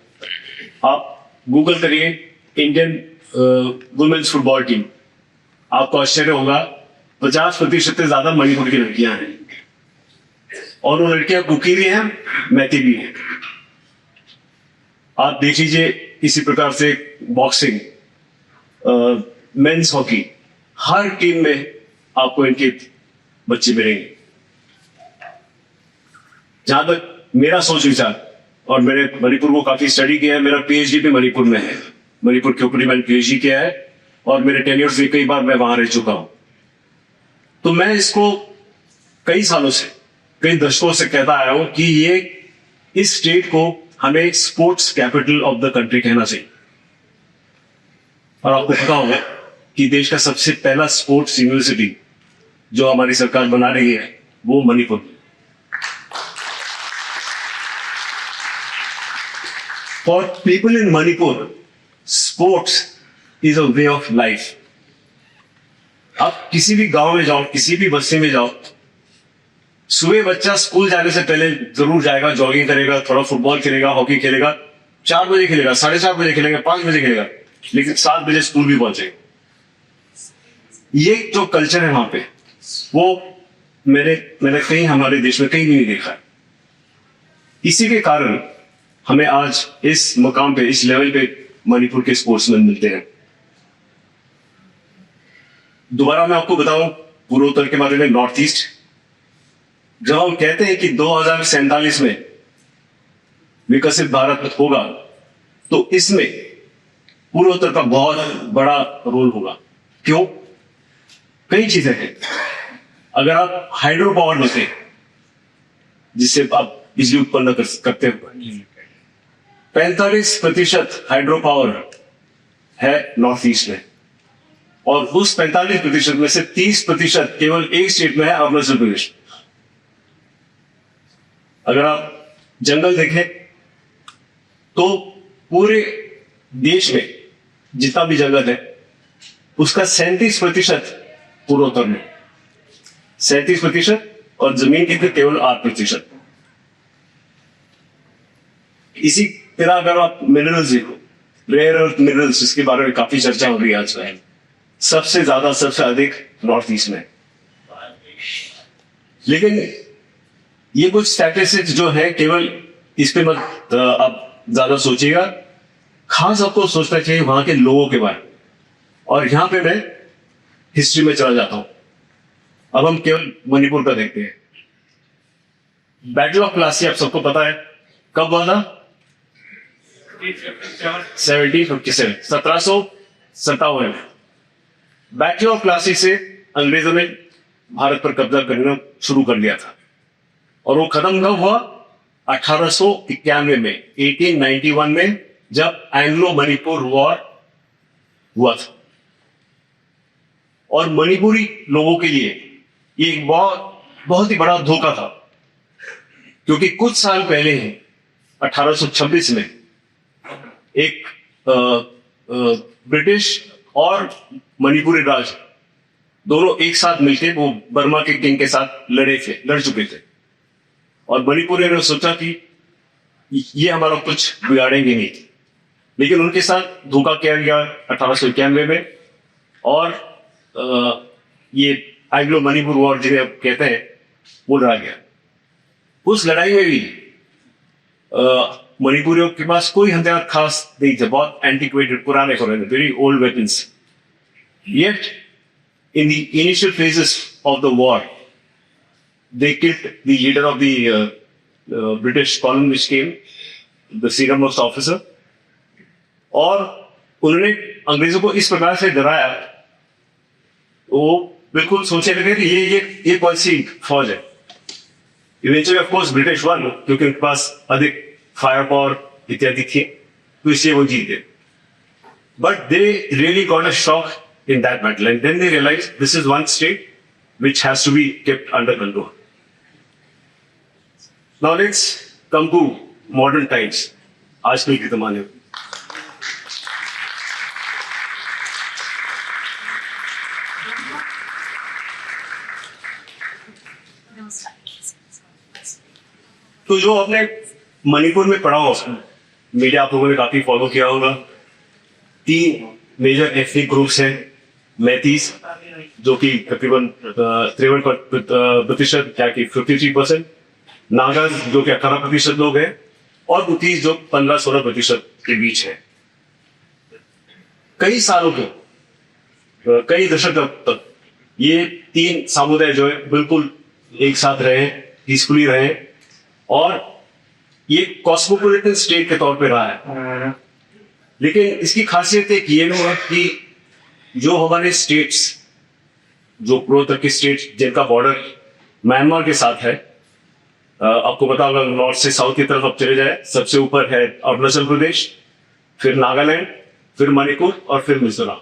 आप गूगल करिए इंडियन वुमेन्स फुटबॉल टीम, आपको आश्चर्य होगा 50% से ज्यादा मणिपुर की लड़कियां हैं, और वो लड़कियां कुकी भी हैं, मैथी भी हैं। आप देख लीजिए इसी प्रकार से बॉक्सिंग, मेंस हॉकी, हर टीम में आपको इनके बच्चे मिलेंगे। जहां तक मेरा सोच विचार, और मैंने मणिपुर को काफी स्टडी किया है, मेरा पीएचडी भी मणिपुर में है, मणिपुर के ऊपर ही मैंने पीएचडी किया है, और मेरे टेन्योर से कई बार मैं वहां रह चुका हूं। तो मैं इसको कई सालों से, कई दशकों से कहता आया हूं कि ये इस स्टेट को हमें sports capital of the country कहना चाहिए। और आपको पता होगा कि देश का सबसे पहला स्पोर्ट्स यूनिवर्सिटी जो हमारी सरकार बना रही है वो Manipur. For people in Manipur, sports is a way of life. आप किसी भी गांव में जाओ, किसी भी बस्ती में जाओ, सुबह बच्चा स्कूल जाने से पहले जरूर जाएगा, जॉगिंग करेगा, थोड़ा फुटबॉल खेलेगा, हॉकी खेलेगा, 4 बजे खेलेगा, 4:30 बजे खेलेगा, 5 बजे खेलेगा, लेकिन 7 बजे स्कूल भी पहुंचेगा। ये जो कल्चर है वहां पे, वो मैंने कहीं हमारे देश में कहीं नहीं देखा। इसी के कारण हमें आज इस मुकाम पे, इस लेवल पे मणिपुर के स्पोर्ट्समैन मिलते हैं। दोबारा मैं आपको बताऊं पूर्वोत्तर के बारे में, नॉर्थ ईस्ट। जब हम कहते हैं कि 2047 में विकसित भारत होगा, तो इसमें पूर्वोत्तर का बहुत बड़ा रोल होगा। क्यों? कई चीजें हैं। अगर आप हाइड्रो पावर लेते, जिससे आप बिजली उत्पन्न करते हो, 45% हाइड्रो पावर है नॉर्थ ईस्ट में, और उस 45% में से 30% केवल एक स्टेट में है, अरुणाचल प्रदेश। अगर आप जंगल देखें तो पूरे देश में जितना भी जंगल है उसका 37% पूर्वोत्तर में, 37%, और जमीन की केवल 8%। इसी तरह अगर आप मिनरल्स देखो, रेयर अर्थ मिनरल्स, जिसके बारे में काफी चर्चा हो रही है आज, सबसे ज्यादा, सबसे अधिक नॉर्थ ईस्ट में। लेकिन ये कुछ स्टैटिस्टिक्स जो है, केवल इस पे मत आप ज्यादा सोचिएगा, खास आपको सोचना चाहिए वहां के लोगों के बारे में। और यहां पे मैं हिस्ट्री में चला जाता हूं। अब हम केवल मणिपुर का देखते हैं। बैटल ऑफ प्लासी आप सबको पता है कब हुआ था? 1757। बैटल ऑफ प्लासी से अंग्रेजों ने भारत पर कब्जा करना शुरू कर दिया था, और वो खत्म कब हुआ? 1891 में, 1891 में, जब एंग्लो मणिपुर वॉर हुआ था। और मणिपुरी लोगों के लिए ये एक बहुत ही बड़ा धोखा था, क्योंकि कुछ साल पहले ही 1826 में एक ब्रिटिश और मणिपुरी राज दोनों एक साथ मिलकर वो बर्मा के किंग के साथ लड़ चुके थे, और मणिपुरी ने सोचा कि ये हमारा कुछ बिगाड़ेंगे नहीं, लेकिन उनके साथ धोखा किया गया 1891 में, और ये एंग्लो मणिपुर वॉर जिसे आप कहते हैं वो लड़ा गया। उस लड़ाई में भी मणिपुरियों के पास कोई हथियार खास नहीं थे, बहुत एंटिक्वेटेड पुराने very old weapons. Yet in the initial phases of the war they killed the leader of the British column which came, the senior-most officer, और उन्होंने अंग्रेजों को इस प्रकार से डराया, वो बिल्कुल सोचने लगे कि ये कौन सी फौज है। Eventually of course British one, क्योंकि उनके पास अधिक फायर पावर इत्यादि थी, तो इसलिए वो जीत गए। But they really got a shock in that battle, and then they realize this is one state which has to be kept under control. Now let's come to modern times. आजकल के जमाने में तो जो आपने मणिपुर में पढ़ा हो, मीडिया आप लोगों ने काफी फॉलो किया होगा, 3 मेजर एथनिक ग्रुप्स हैं। मैतीस जो कि तकरीबन 53% क्या कि 53%, नागाज जो कि 18% लोग हैं, और बुद्धिस्ट जो 15-16% के बीच है। कई सालों के, कई दशक तक ये 3 समुदाय जो है बिल्कुल एक साथ रहे, पीसफुली रहे, और ये कॉस्मोपॉलिटन स्टेट के तौर पे रहा है। लेकिन इसकी खासियत एक ये होगा कि जो हमारे स्टेट्स, जो पूर्वोत्तर के स्टेट्स जिनका बॉर्डर म्यांमार के साथ है, आपको पता होगा नॉर्थ से साउथ की तरफ आप चले जाए, सबसे ऊपर है अरुणाचल प्रदेश, फिर नागालैंड, फिर मणिपुर और फिर मिजोरम।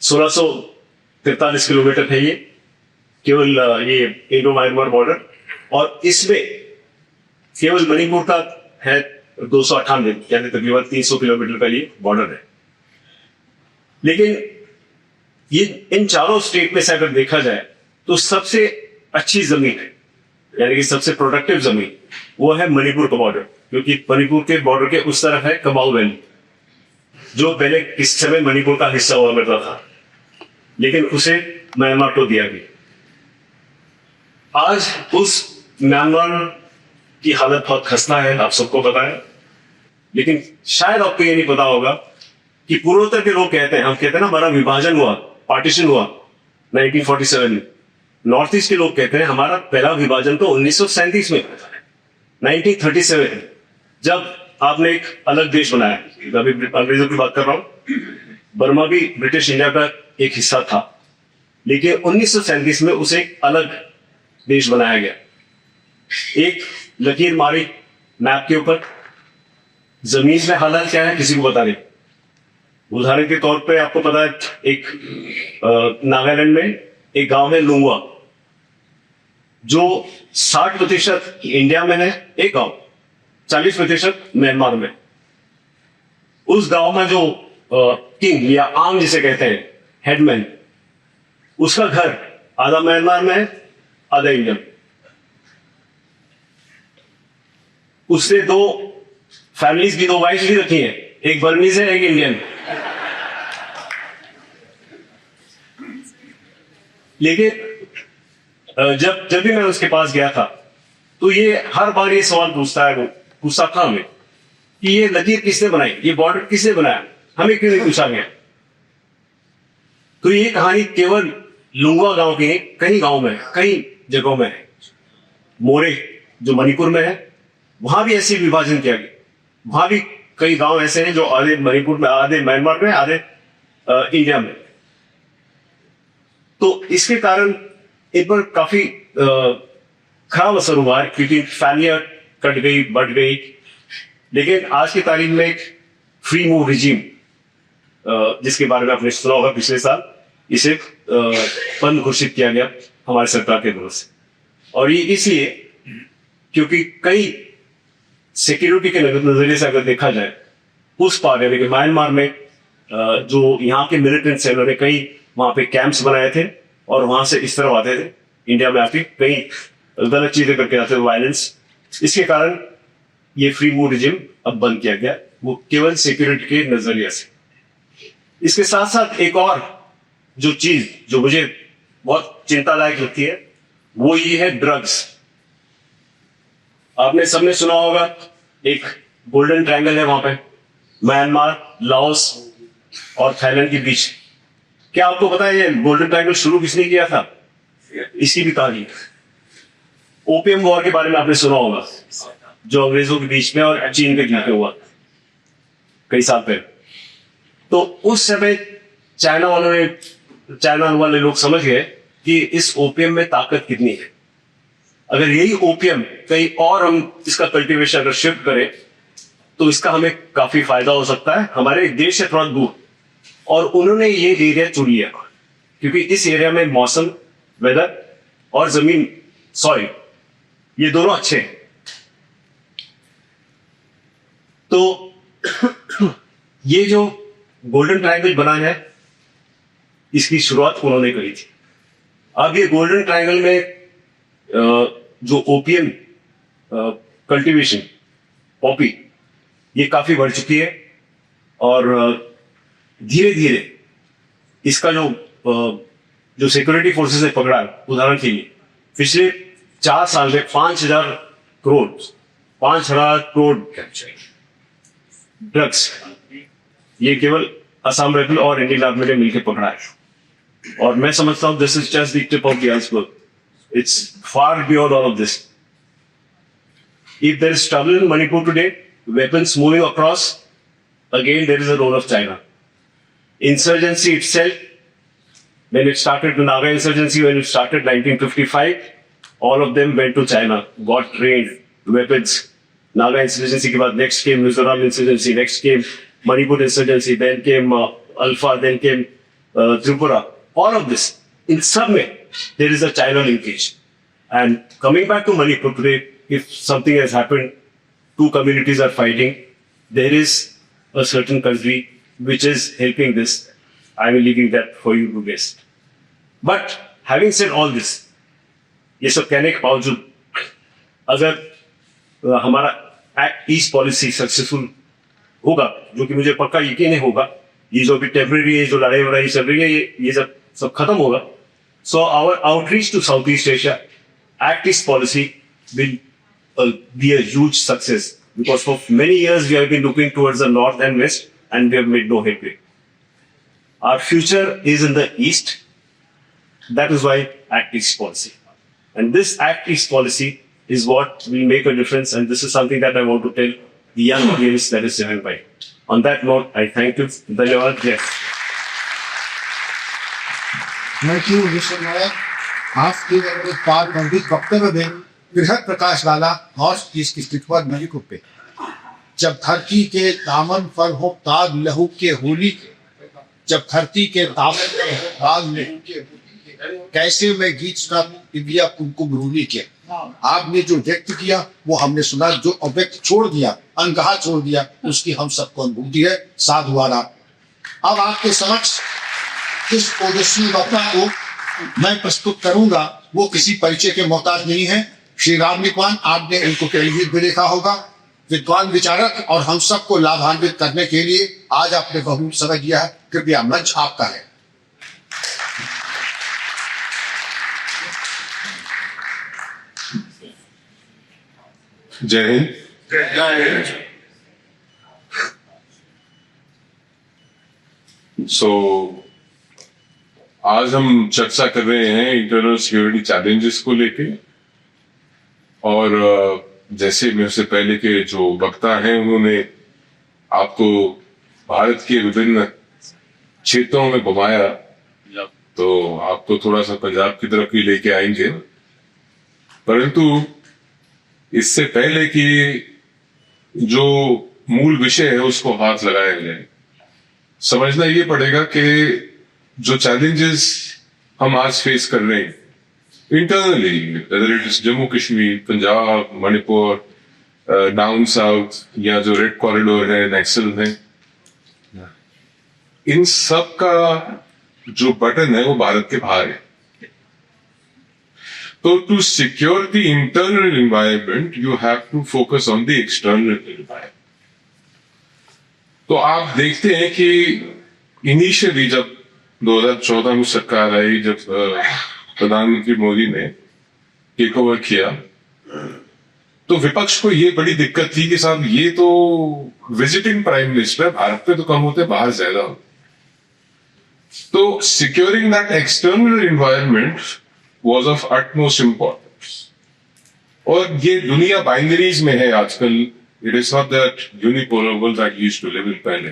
1643 किलोमीटर है ये केवल ये इंडो म्यांमार बॉर्डर, और इसमें केवल मणिपुर का है 298, यानी तकरीबन 300 किलोमीटर का ये बॉर्डर है। लेकिन ये इन चारों स्टेट में से अगर देखा जाए तो सबसे अच्छी जमीन है, यानी कि सबसे प्रोडक्टिव जमीन वो है मणिपुर का बॉर्डर, क्योंकि मणिपुर के बॉर्डर के उस तरफ है कमाऊ वैली, जो पहले किस समय मणिपुर का हिस्सा हुआ करता था, लेकिन उसे म्यांमार को दिया गया। आज उस म्यांमार की हालत बहुत खस्ता है, आप सबको पता है। लेकिन शायद आपको ये नहीं पता होगा कि पूर्वोत्तर के लोग कहते हैं, हम कहते हैं ना हमारा विभाजन हुआ, पार्टीशन हुआ 1947 में। नॉर्थ ईस्ट के लोग कहते हैं हमारा पहला विभाजन तो 1937 में, 1937, जब आपने एक अलग देश बनाया। अभी अंग्रेजों की बात कर रहा हूं, बर्मा भी ब्रिटिश इंडिया का एक हिस्सा था, लेकिन 1937 में उसे एक अलग देश बनाया गया। एक लकीर मारी मैप के ऊपर, जमीन में हालत क्या है किसी को पता नहीं। उदाहरण के तौर पे आपको पता है, एक नागालैंड में एक गांव है लुंगवा, जो 60% इंडिया में है, एक गांव 40% म्यांमार में। उस गांव में जो किंग या आंग जिसे कहते हैं, हेडमैन, उसका घर आधा म्यांमार में है, आधा इंडिया में। उसने 2 फैमिलीज की 2 वाइफ भी रखी हैं, एक बर्मीज है, एक इंडियन। लेकिन जब भी मैं उसके पास गया था, तो ये हर बार ये सवाल पूछता था हमें कि ये लकीर किसने बनाई, ये बॉर्डर किसने बनाया, हमें क्यों नहीं पूछा गया। तो ये कहानी केवल लुंगवा गांव की नहीं, कई गांव में, कई जगहों में है। मोरे जो मणिपुर में है, वहां भी ऐसे विभाजन किया गया। वहां भी कई गांव ऐसे हैं जो आधे मणिपुर में, आधे म्यांमार में, आधे इंडिया में। तो इसके कारण इन पर काफी खराब असर हुआ है, क्योंकि फैमिलियां कट गई, बढ़ गई। लेकिन आज की तारीख में एक फ्री मूव रिजीम, जिसके बारे में आपने सुना होगा, पिछले साल इसे बंद घोषित किया गया हमारी सरकार के तरफ से। और ये इसलिए क्योंकि कई सिक्योरिटी के नजरिए से अगर देखा जाए, उस पार यानी कि म्यांमार में जो यहाँ के मिलिटेंट्स हैं, उन्होंने कई वहां पे कैंप्स बनाए थे, और वहां से इस तरफ आते थे इंडिया में आके कई गलत चीजें करके आते थे, वायलेंस। इसके कारण ये फ्री मूव रिजिम अब बंद किया गया। वो केवल सिक्योरिटी के नजरिए से। इसके साथ साथ एक और जो चीज जो मुझे बहुत चिंतादायक लगती है वो ये है ड्रग्स। आपने सबने सुना होगा एक गोल्डन ट्रायंगल है वहां पे, म्यांमार, लाओस और थाईलैंड के बीच। क्या आपको पता है ये गोल्डन ट्रायंगल शुरू किसने किया था? इसकी भी कहानी, ओपियम वॉर के बारे में आपने सुना होगा, जो अंग्रेजों के बीच में और चीन के बीच में हुआ कई साल पहले। तो उस समय चाइना वाले लोग समझ गए कि इस ओपियम में ताकत कितनी है। अगर यही ओपियम कहीं और हम इसका कल्टीवेशन अगर शिफ्ट करें तो इसका हमें काफी फायदा हो सकता है हमारे देश से थोड़ा दूर। और उन्होंने ये एरिया चुन लिया क्योंकि इस एरिया में मौसम, वेदर और जमीन, सॉइल, ये दोनों अच्छे हैं। तो ये जो गोल्डन ट्रायंगल बना है इसकी शुरुआत उन्होंने करी थी। अब ये गोल्डन ट्रायंगल में जो ओपियम कल्टीवेशन, पॉपी, ये काफी बढ़ चुकी है और धीरे धीरे इसका जो सिक्योरिटी फोर्सेस ने पकड़ा है, उदाहरण के लिए पिछले 4 साल में 5,000 करोड़ ड्रग्स ये केवल असम राइफल और इंडियन आर्मी ने मिलकर पकड़ा है। और मैं समझता हूं this is just the tip of the iceberg, it's far beyond all of this. If there is trouble in Manipur today, weapons moving across, again there is a role of China. Insurgency itself, when it started, the Naga insurgency, when it started 1955, all of them went to China, got trained, weapons. Naga insurgency के बाद next came Mizoram insurgency, next came Manipur insurgency, then came Alpha, then came Tripura. All of this, in some way, there is a China linkage. And coming back to Manipur today, if something has happened, two communities are fighting, there is a certain country which is helping this. I will leaving that for you to guess. But having said all this, ये सब कहने के बावजूद अगर हमारा act East policy successful होगा, जो कि मुझे पक्का यकीन है होगा, ये जो भी टेम्परेरी जो लड़ाई वड़ाई चल रही है ये सब खत्म होगा। So our outreach to South East Asia, Act East policy will be a huge success because for many years we have been looking towards the north and west and we have made no headway. Our future is in the east. That is why Act East policy. And this Act East policy is what will make a difference, and this is something that I want to tell the young audience that is driven by. On that note, I thank you. Dhanyawad. Yes. Thank you, Mr. Nayak. आपके प्रारंभिक वक्तव्य में बृहद प्रकाश डाला north east की स्थिति पर मणिपुर पे। जब धरती के दामन पर हो दाग लहू के होली, जब धरती के दामन पर हो दाग लहू के होली, कैसे मैं गीत सुना दिव्या कुमकुम रूली के। आपने जो व्यक्त किया वो हमने सुना, जो अव्यक्त छोड़ दिया, अनकहा छोड़ दिया, उसकी हम सबको अनुभूति है। साधुवारा। अब आपके समक्ष इस ओजस्वी वक्ता को मैं प्रस्तुत करूंगा, वो किसी परिचय के मोहताज नहीं है। श्री राम निकवान, आपने इनको टेलीविजन में देखा होगा, विद्वान विचारक और हम सबको लाभान्वित करने के लिए आज आपने बहुत समय दिया है। कृपया मंच आपका है। जय हिंद। आज हम चर्चा कर रहे हैं इंटरनल सिक्योरिटी चैलेंजेस को लेके, और जैसे मेरे से पहले के जो वक्ता हैं उन्होंने आपको भारत के विभिन्न क्षेत्रों में घुमाया, तो आपको थोड़ा सा पंजाब की तरफ भी लेके आएंगे। परंतु इससे पहले कि जो मूल विषय है उसको हाथ लगाया जाए, समझना ये पड़ेगा कि जो चैलेंजेस हम आज फेस कर रहे हैं internally, whether it is Jammu Kashmir, Punjab, Manipur, down south या जो रेड कॉरिडोर है, नक्सल है, इन सब का जो बटन है वो भारत के बाहर है। तो to secure the internal environment you have to focus on the external environment. तो आप देखते हैं कि इनिशियली जब 2014 में सरकार आई, जब प्रधानमंत्री मोदी ने टेक ओवर किया, तो विपक्ष को ये बड़ी दिक्कत थी कि साहब ये तो विजिटिंग प्राइम मिनिस्टर, भारत पे तो कम होते, बाहर ज्यादा होते। तो securing that external environment was of utmost importance. और ये दुनिया बाइनरीज में है आजकल, it is not that unipolar world that used to live in पहले।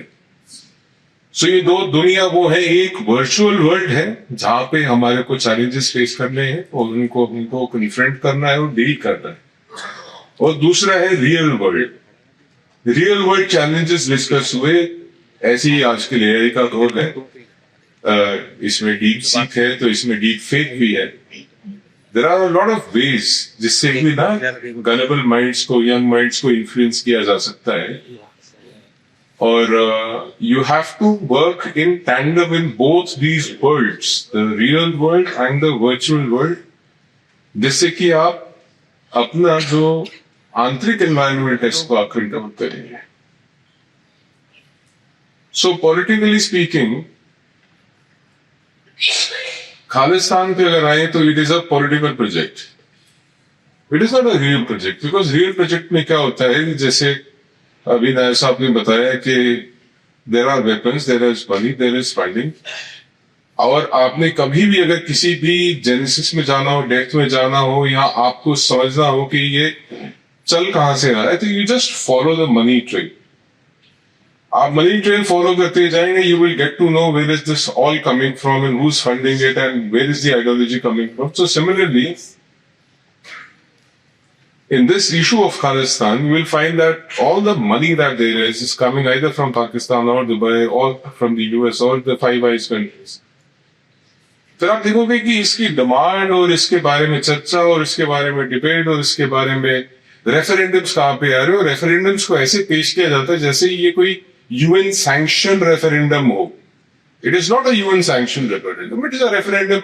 सो ये दो दुनिया वो है, एक वर्चुअल वर्ल्ड है जहां पे हमारे को चैलेंजेस फेस करने हैं और उनको कन्फ्रंट करना है और डील करना है, और दूसरा है real world. Real world challenges discuss हुए। ऐसे ही आजकल एआई का दौर है, इसमें डीप सीक है तो इसमें डीप फेक भी है। There are a lot of ways जिससे भी ना गलेबल माइंड्स को, यंग माइंड्स को इन्फ्लुएंस किया जा सकता है। और you have to work in tandem in both these worlds, the real world and the virtual world, जिससे कि आप अपना जो आंतरिक एनवायरनमेंट है इसको आप कंट्रोल करेंगे। सो पॉलिटिकली स्पीकिंग, खालिस्तान पे अगर आए तो it is a political project, it is not a real project. Because real project में क्या होता है, जैसे अभी नायर साहब ने बताया कि there are weapons, there is money, there is funding. और आपने कभी भी अगर किसी भी जेनेसिस में जाना हो, डेप्थ में जाना हो, या आपको समझना हो कि ये चल कहां से रहा है, तो you just follow the money train. आप मनी ट्रेन फॉलो करते जाएंगे, you will get to know where is this all coming from and who is funding it and where is the ideology coming from. So similarly in this issue of Khalistan, you will find that all the money that there is coming either from Pakistan or Dubai or from the US or the Five Eyes countries. फिर आप देखोगे कि इसकी demand और इसके बारे में चर्चा और इसके बारे में डिबेट और इसके बारे में रेफरेंडम्स कहाँ पे आ रहे हो। रेफरेंडम्स को ऐसे पेश किया जाता है जैसे ये कोई यूएन सैंक्शन रेफरेंडम हो। It is not a UN sanctioned referendum. It is a referendum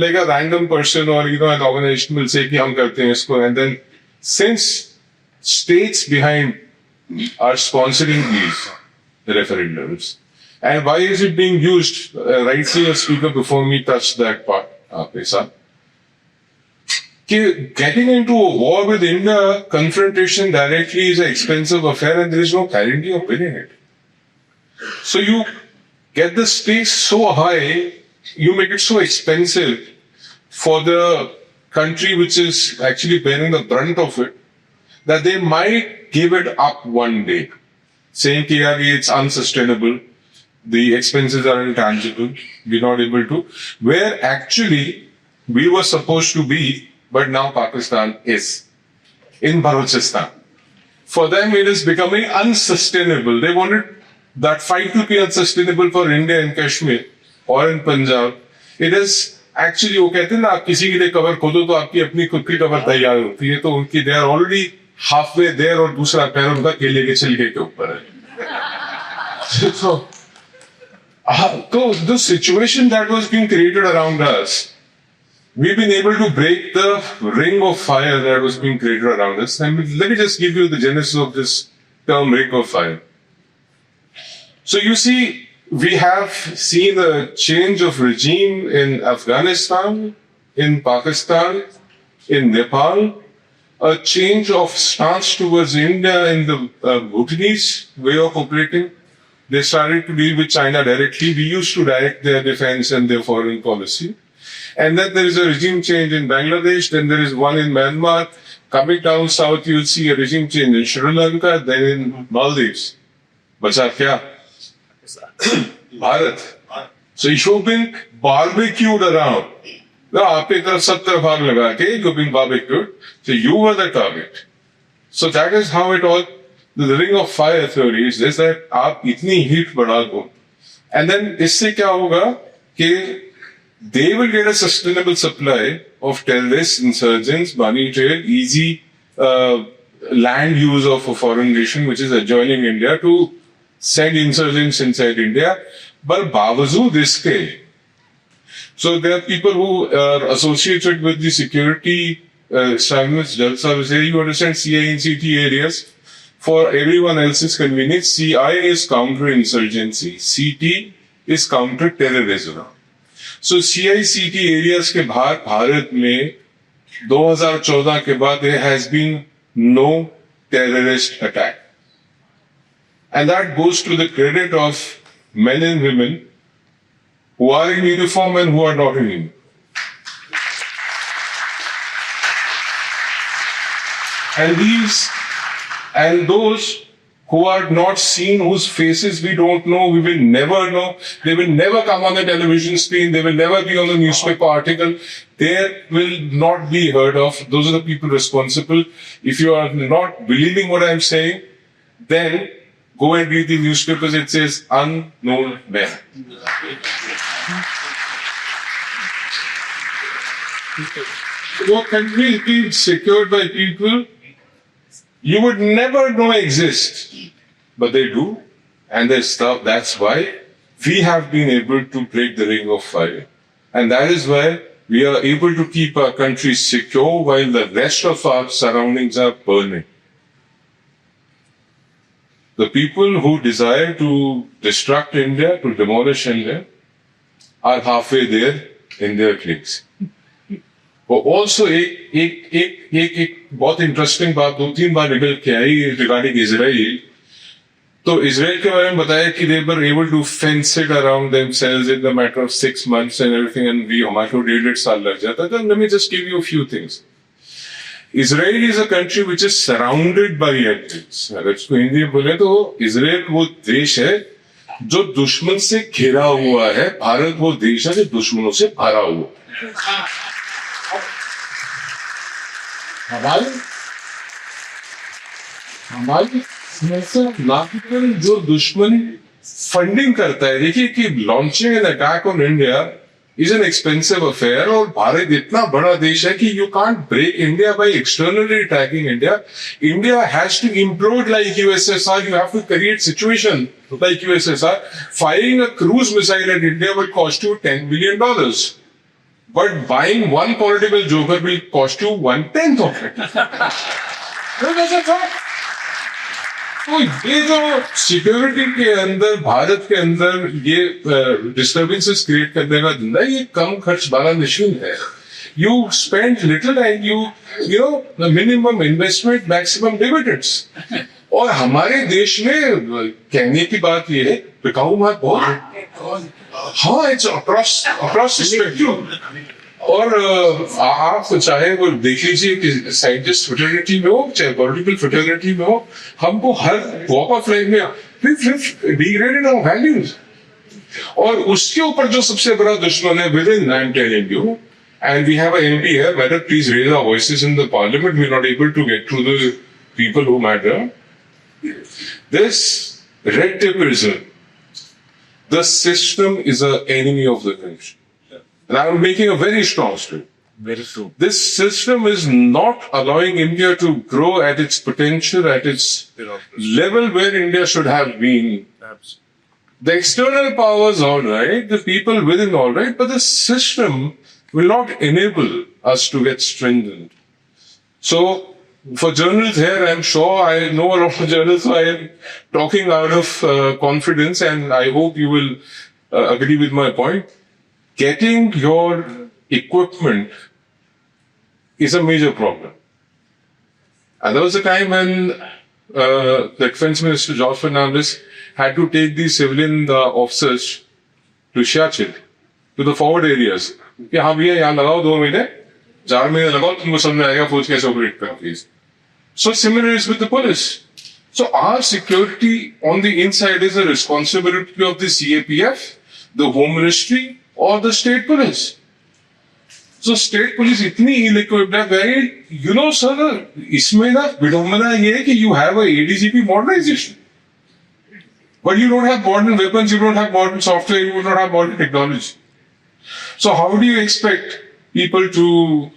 like a random person or an organization will say कि हम करते हैं इसको, and then since states behind are sponsoring these referendums, and why is it being used? Rightly, a speaker before me touched that part. Getting into a war with India, confrontation directly is an expensive affair, and there is no guarantee of winning it. So you get the stakes so high, you make it so expensive for the country which is actually bearing the brunt of it, that they might give it up one day, saying that it's unsustainable, the expenses are intangible, we're not able to, where actually we were supposed to be, but now Pakistan is in Balochistan. For them it is becoming unsustainable. They wanted that fight to be unsustainable for India in Kashmir or in Punjab. It is actually वो कहते हैं ना, आप किसी के लिए cover खोदो तो आपकी अपनी खुद की कवर तैयार होती है। तो उनकी they are already half way there, और दूसरा पैर उनका केले के छिलके के ऊपर है। तो the situation that was being created around us, we've been able to break the ring of fire that was being created around us. And let me just give you the genesis of this term, ring of fire. So you see, we have seen a change of regime in Afghanistan, in Pakistan, in Nepal, a change of stance towards India in the Bhutanese way of operating. They started to deal with China directly. We used to direct their defense and their foreign policy. And then there is a regime change in Bangladesh, then there is one in Myanmar. Coming down south, you'll see a regime change in Sri Lanka, then in Maldives. Bacha kya? Bharat. So you've been barbecued around. Now, आपके तरफ सब तरफ आग लगा के you've been barbecued. So you were the target. So that is how it all, the ring of fire theory is this, that आप इतनी heat बढ़ा दो. And then इससे क्या होगा कि they will get a sustainable supply of terrorists, insurgents, money trail, easy land use of a foreign nation which is adjoining India to send insurgents inside India. But बावजूद इसके, so there are people who are associated with the security establishments, Jal service area, you understand, CINCT areas. for everyone else's convenience, CI is counterinsurgency, CT is counter-terrorism. So CI-CT areas के बाहर भारत में 2014 के बाद there has been no terrorist attack. And that goes to the credit of men and women who are in uniform and who are not in uniform. And those who are not seen, whose faces we don't know, we will never know, they will never come on the television screen, they will never be on the newspaper article, they will not be heard of. Those are the people responsible. If you are not believing what I am saying, then go and read the newspapers, it says unknown man. What country is being secured by people you would never know exist, but they do, and they stop. That's why we have been able to break the ring of fire, and that is why we are able to keep our country secure while the rest of our surroundings are burning. The people who desire to destruct India, to demolish India, are halfway there in their cliques. और also एक बहुत interesting बात 2-3 बार निकल के आई regarding Israel. तो Israel के बारे में बताया कि they were able to fence it around themselves in the matter of 6 months and everything, and हमारे को 1.5 साल लग जाता था. Let me just give you a few things. Israel is a country which is surrounded by enemies. अगर इसको हिंदी में बोले तो इजराइल वो देश है जो दुश्मन से घिरा हुआ है. भारत वो देश है जो दुश्मनों से भरा हुआ. हमारी नागरिक जो दुश्मन फंडिंग करता है. देखिए कि launching an attack on India is an expensive affair, और भारत इतना बड़ा देश है कि you can't break India by externally attacking India. India has to implode like USSR. You have to create situation like USSR. Firing a cruise missile at India would cost you $10 billion. But buying one political joker will cost you 1/10 of it. तो ये जो security के अंदर भारत के अंदर ये disturbances create करने का धंधा, ये कम खर्च वाला मशीन है. You spend little and you know the minimum investment, maximum dividends. और हमारे देश में कहने की बात ये है बिकाऊ माल बहुत. हाँ, इट्स अक्रॉस स्पेक्ट्रम. और आप चाहे वो देख लीजिए कि साइंटिस्ट फ्रेटर्निटी में हो चाहे पॉलिटिकल फ्रेटर्निटी में हो, हमको हर वॉक ऑफ लाइफ में डिग्रेडेड आवर वैल्यूज. और उसके ऊपर जो सबसे बड़ा दुश्मन है within, I am telling you, and we have a MP here, madam please raise our voices in the parliament. We are not able to get to the people who matter. This red tapeism, the system is an enemy of the country. And I am making a very strong statement. Very true. This system is not allowing India to grow at its potential, at its level where India should have been. The external powers, all right, the people within, all right, but the system will not enable us to get strengthened. So, for journalists here, I'm sure I know a lot of journalists, so I am talking out of confidence, and I hope you will agree with my point. Getting your equipment is a major problem. And there was a time when the Defense Minister, George Fernandez, had to take these civilian officers to Siachen, to the forward areas. कि हाँ भैया यहाँ लगाओ 2 महीने, 4 महीने लगाओ, तुमको समझ आएगा फौज कैसे ऑपरेट करती है. So similar is with the police. So our security on the inside is a responsibility of the CAPF, the Home Ministry, or the state police. So state police इतनी ill-equipped है, very, you know sir, इसमें ना विडंबना ये है कि you have a ADGP modernization, but you don't have modern weapons, you don't have modern software, you don't have modern technology. So how do you expect people to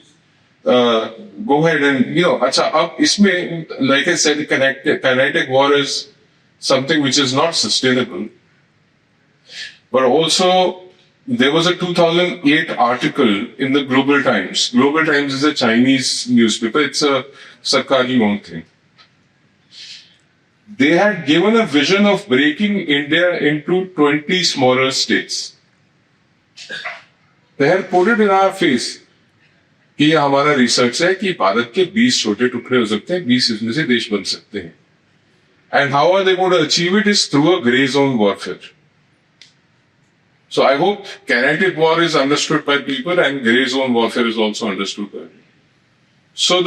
go ahead and, you know, अच्छा अब इसमें, like I said, kinetic war is something which is not sustainable. But also, there was a 2008 article in the Global Times. Global Times is a Chinese newspaper. It's a Sarkari owned thing. they had given a vision of breaking India into 20 smaller states. They had put it in our face कि ये हमारा research है कि भारत के 20 छोटे टुकड़े हो सकते हैं, 20 इसमें से देश बन सकते हैं. And how are they going to achieve it is through a grey zone warfare. So I hope kinetic war is understood by people and grey zone warfare is also understood by people. So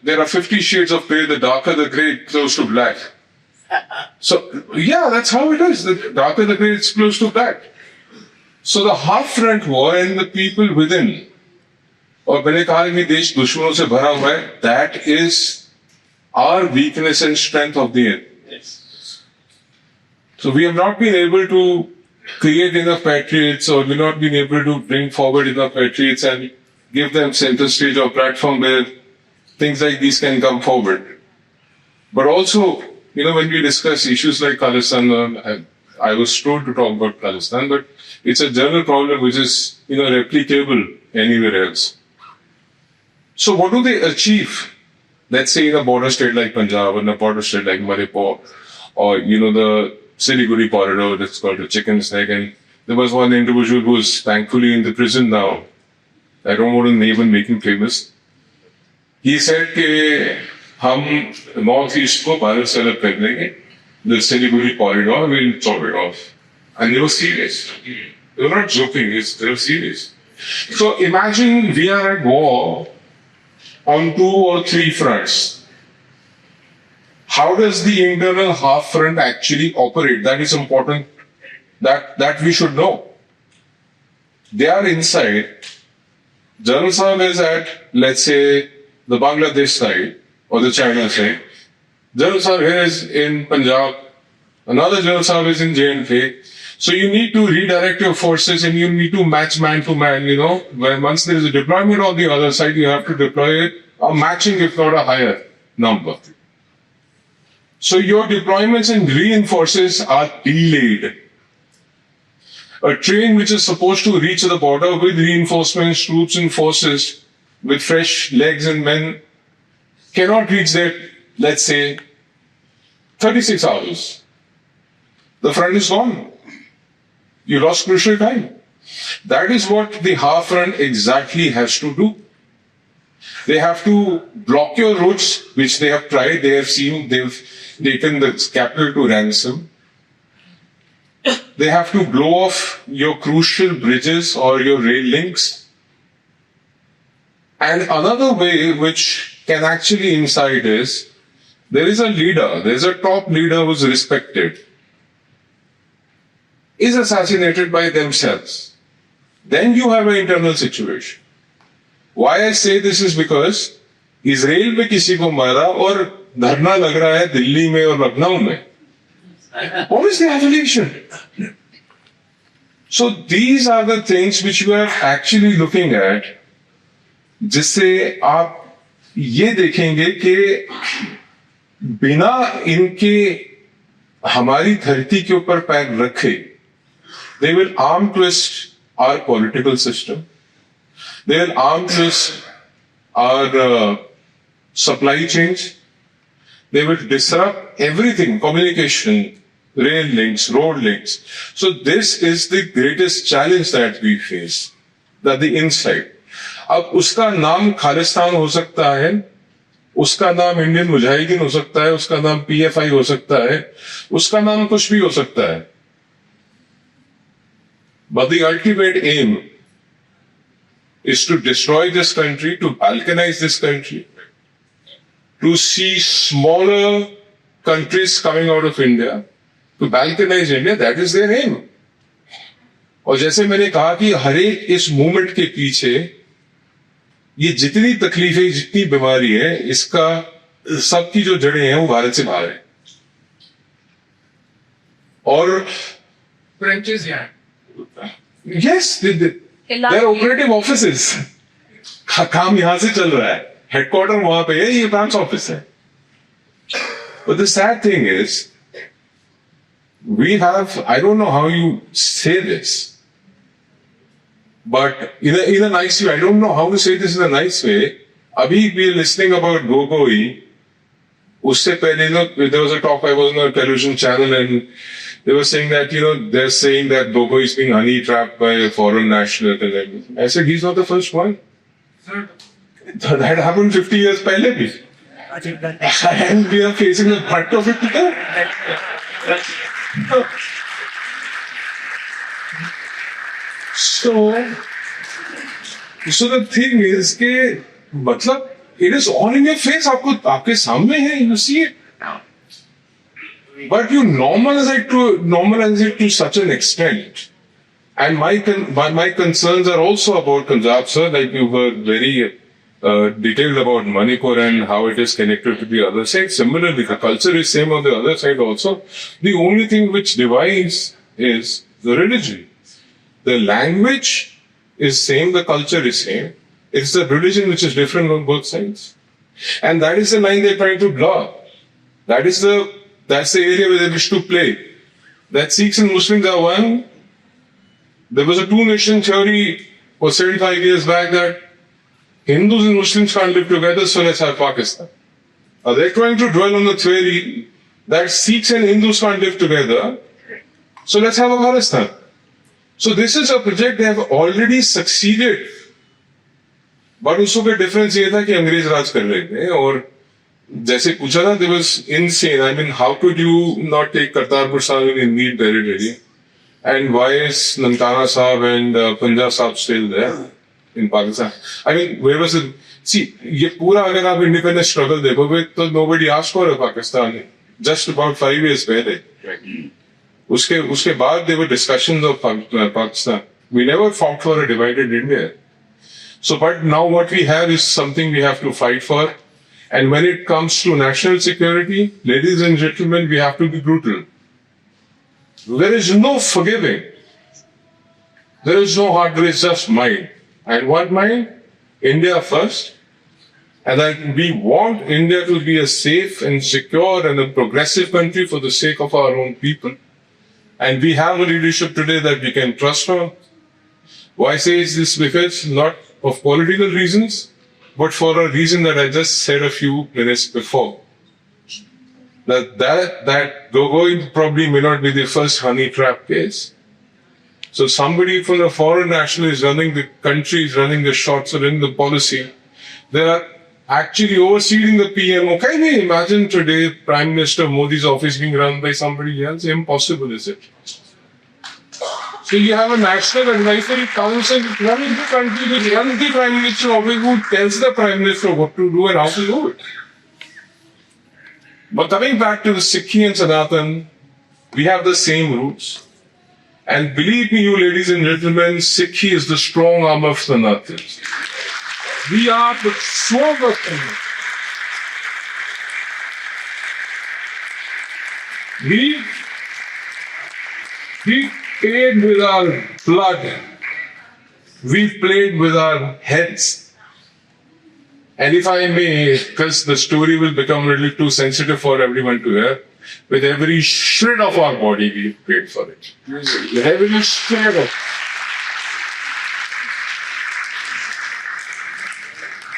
there are 50 shades of grey, the darker the grey, close to black. So yeah, that's how it is. The darker the grey, it's close to black. So the half front war and the people within, और मैंने कहा कि देश दुश्मनों से भरा हुआ है, that is our weakness and strength of the enemy. So we have not been able to create enough patriots, or we've not been able to bring forward enough patriots and give them center stage or platform where things like these can come forward. But also, when we discuss issues like Khalistan, I was told to talk about Khalistan, but it's a general problem which is, replicable anywhere else. So what do they achieve? Let's say in a border state like Punjab, or in a border state like Manipur, or, the Siliguri corridor that's called the chicken's neck, and there was one individual who was thankfully in the prison now. I don't want to name and make him famous. He said कि हम North East को भारत से अलग कर देंगे, the Siliguri corridor will chop it off. And they were serious. They were not joking, they were serious. So imagine we are at war on 2 or 3 fronts. How does the internal half front actually operate? That is important, that we should know. They are inside. General Sahib is at, let's say, the Bangladesh side or the China side. General Sahib here is in Punjab. Another General Sahib is in J&K. So you need to redirect your forces and you need to match man to man, When once there is a deployment on the other side, you have to deploy a matching, if not a higher number. So your deployments and reinforces are delayed. A train which is supposed to reach the border with reinforcements, troops and forces, with fresh legs and men, cannot reach there, let's say, 36 hours. The front is gone. You lost crucial time. That is what the half front exactly has to do. They have to block your routes, which they have tried. They've taken the capital to ransom. They have to blow off your crucial bridges or your rail links. And another way which can actually incite is, there is a leader, there is a top leader who is respected, is assassinated by themselves. Then you have an internal situation. Why I say this is because Israel में किसी को मारा और धरना लग रहा है दिल्ली में और लखनऊ में. What is the affiliation? So these are the things which you are actually looking at, जिससे आप ये देखेंगे कि बिना इनके हमारी धरती के ऊपर पैर रखे, they will arm twist our political system. They will arm twist our supply chains. They will disrupt everything, communication, rail links, road links. So this is the greatest challenge that we face, that the inside. अब उसका नाम खालिस्तान हो सकता है, उसका नाम Indian Mujahideen हो सकता है, उसका नाम PFI हो सकता है, उसका नाम कुछ भी हो सकता है. But the ultimate aim is to destroy this country, to balkanize this country, to see smaller countries coming out of India, to balkanize India. That is their aim. और जैसे मैंने कहा कि हर एक इस मूवमेंट के पीछे ये जितनी तकलीफें, जितनी बीमारी है, इसका सबकी जो जड़ें हैं वो भारत से बाहर है. और Branches, yeah. yes, their operative offices. काम यहां से चल रहा है, हेडक्वार्टर वहां पे है, ये ब्रांच ऑफिस है. But the sad thing is, we have, I don't know how you say this, but in a nice way, I don't know how to say this in a nice way. Abhi we are listening about Gogoi. उससे पहले there was a talk, I was on a television channel and they were saying that, they're saying that Dogo is being honey trapped by a foreign national and everything. I said, he's not the first one. That happened 50 years pehle bhi. And we are facing the brunt of it today. So the thing is कि मतलब it is all in your face, आपके सामने है, you see it. But you normalize it to such an extent. And my concerns are also about Punjab, sir. Like you were very detailed about Manipur and how it is connected to the other side. Similarly, the culture is same on the other side also. The only thing which divides is the religion. The language is same, the culture is same. It's the religion which is different on both sides. And that is the line they're trying to draw. That's the area where they wish to play. That Sikhs and Muslims are one. There was a two-nation theory for 75 years back that Hindus and Muslims can't live together, so let's have Pakistan. They're trying to dwell on the theory that Sikhs and Hindus can't live together, so let's have Afghanistan. So this is a project they have already succeeded. But उसको का difference ये था कि अंग्रेज राज कर रहे थे और जैसे पूछा था there was insane. I mean, how could you not take Kartarpur Sahib in Indian territory? And why is Nankana Sahib and Punjab Sahib still there in Pakistan? I mean, where was it? See, ये पूरा अगर आप independent struggle देखोगे तो nobody asked for a Pakistan just about 5 years पहले. उसके बाद there were discussions of Pakistan. We never fought for a divided India. So, but now what we have is something we have to fight for. And when it comes to national security, ladies and gentlemen, we have to be brutal. There is no forgiving. There is no heart, there is just mind. And what mind? India first. And that we want India to be a safe and secure and a progressive country for the sake of our own people. And we have a leadership today that we can trust on. Why say this? Because not of political reasons, but for a reason that I just said a few minutes before. That Gogoi probably may not be the first honey trap case. So somebody from the foreign national is running the country, is running the shots, or in the policy. They are actually overseeing the PMO. Can you imagine today Prime Minister Modi's office being run by somebody else? Impossible, is it? So you have a National Advisory Council running the country, which runs the Prime Minister office, who tells the Prime Minister what to do and how to do it. But coming back to the Sikhi and Sanatan, we have the same roots. And believe me, you ladies and gentlemen, Sikhi is the strong arm of Sanatan. We are the stronger thing. We played with our blood. We played with our heads. And if I may, because the story will become a little too sensitive for everyone to hear, with every shred of our body we played for it. With every shred of.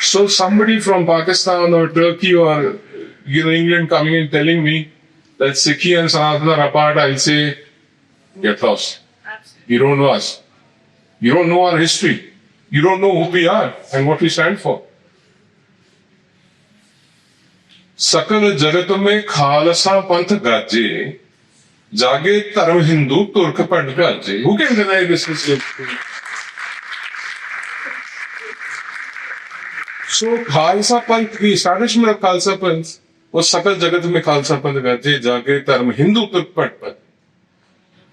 So somebody from Pakistan or Turkey or England coming and telling me that Sikhi and Sanatan are apart, I'll say, get lost. You don't know us. You don't know our history. You don't know who we are and what we stand for. सकल जगत में खालसा पंथ गाजे, जागे धर्म हिंदू तुर्क पंथ गाजे. Who can deny this? So Khalsa पंथ, the establishment of खालसा पंथ was सकल जगत में खालसा पंथ गाजे, जागे धर्म हिंदू तुर्क पंथ.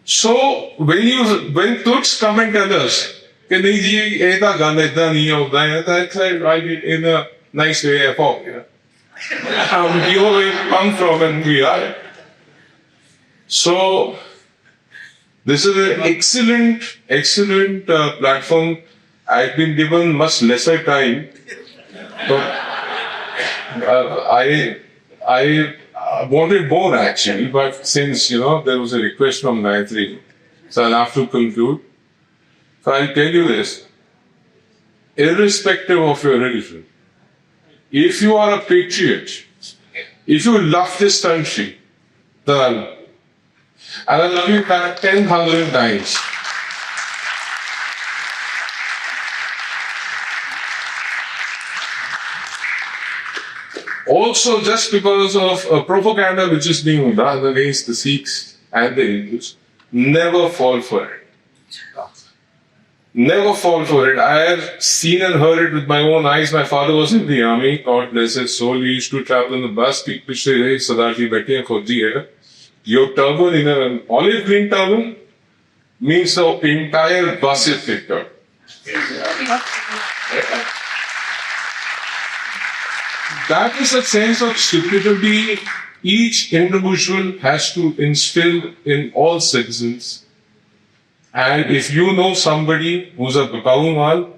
So when Turks come and tell us कि नहीं जी ये तो गाना इतना नहीं होता है, that's right in a nice way of all, we all come from and we are. So this is an excellent platform. I've been given much lesser time. So I wanted more actually, but since there was a request from Gayatri, so I'll have to conclude. So I'll tell you this: irrespective of your religion, if you are a patriot, If you love this country, then I love you. And I love you back 10,000 times. Also, just because of propaganda which is being done against the Sikhs and the Hindus, never fall for it. Never fall for it. I have seen and heard it with my own eyes. My father was in the army. God bless his soul. We used to travel in the bus. People say, "Hey, Sardar ji, बैठे हैं फौजी है." Your turban in an olive green turban means the entire bus is picked up. That is a sense of stupidity each individual has to instill in all citizens. And if you know somebody who's a Bakaumal,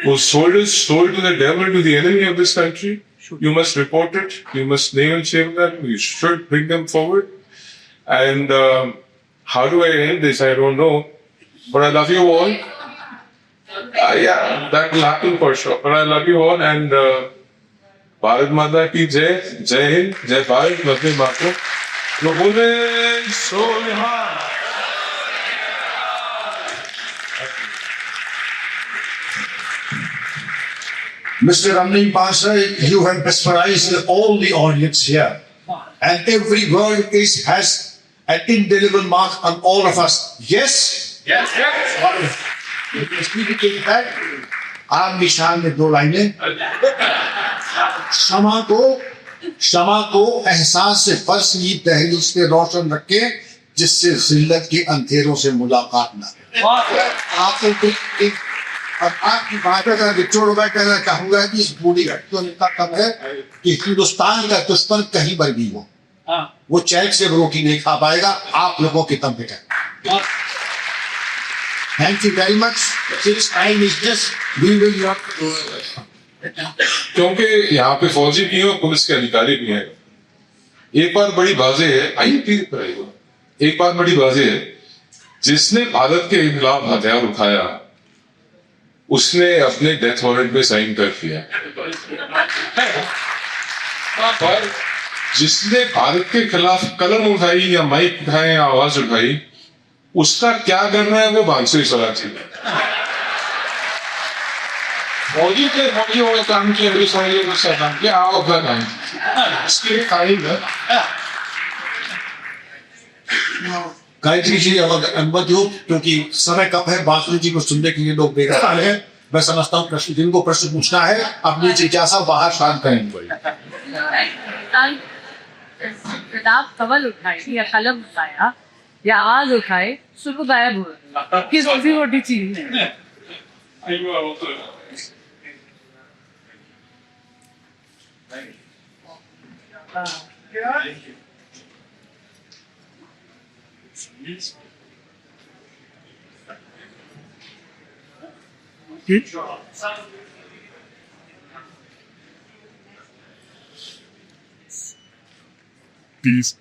whose soul is sold to the devil, to the enemy of this country, you must report it. You must name and shame them. You should bring them forward. And how do I end this? I don't know. But I love you all. Yeah, that will happen for sure. But I love you all. And Bharat Mata ki Jai, Jai Hind, Jai Bharat, Vande Mataram. Lobone Soha. Mr. Ramni Pasha, you have mesmerized all the audience here. And every word has an indelible mark on all of us. Yes? Yes, yes. आप निशान में 2 लाइनें क्षमा को एहसास से फर्श की दहलीज पे रोशन रखे जिससे जिल्लत के अंधेरों से मुलाकात न अब आपकी बातों का निचोड़ मैं कहना चाहूंगा कि इस बूढ़ी घटना इतना कम है कि हिंदुस्तान का दुश्मन कहीं पर भी हो वो चैन से रोटी नहीं खा पाएगा आप लोगों के दम पे है Thank you very much. This time is just we will not. क्योंकि यहाँ पे फौजी भी हैं और पुलिस के अधिकारी भी हैं। एक बात बड़ी वाज़ेह है, एक बात बड़ी वाज़ेह है, जिसने भारत के खिलाफ हथियार उठाया, उसने अपने डेथ वारंट पे साइन कर दिया। पर जिसने भारत के खिलाफ कलम उठाई या माइक उठाए या आवाज उठाई, उसका क्या करना है वो बांसुरी सलाची है। फौजी के फौजी वाले काम किए भी समझिए कुछ काम किया आओ अपना काम इसके लिए खाएगा। गायत्री जी अनुमति हो क्योंकि समय कम है बांसुरी जी को सुनने के लिए लोग बेकार है मैं समझता हूँ प्रश्न जिनको प्रश्न पूछना है अपनी जिज्ञासा बाहर शांत करेंगे। किताब कवल उठाई या कलम उठाया या आवाज उठाए सुबह गायब हो किस छोटी मोटी चीज है। Peace.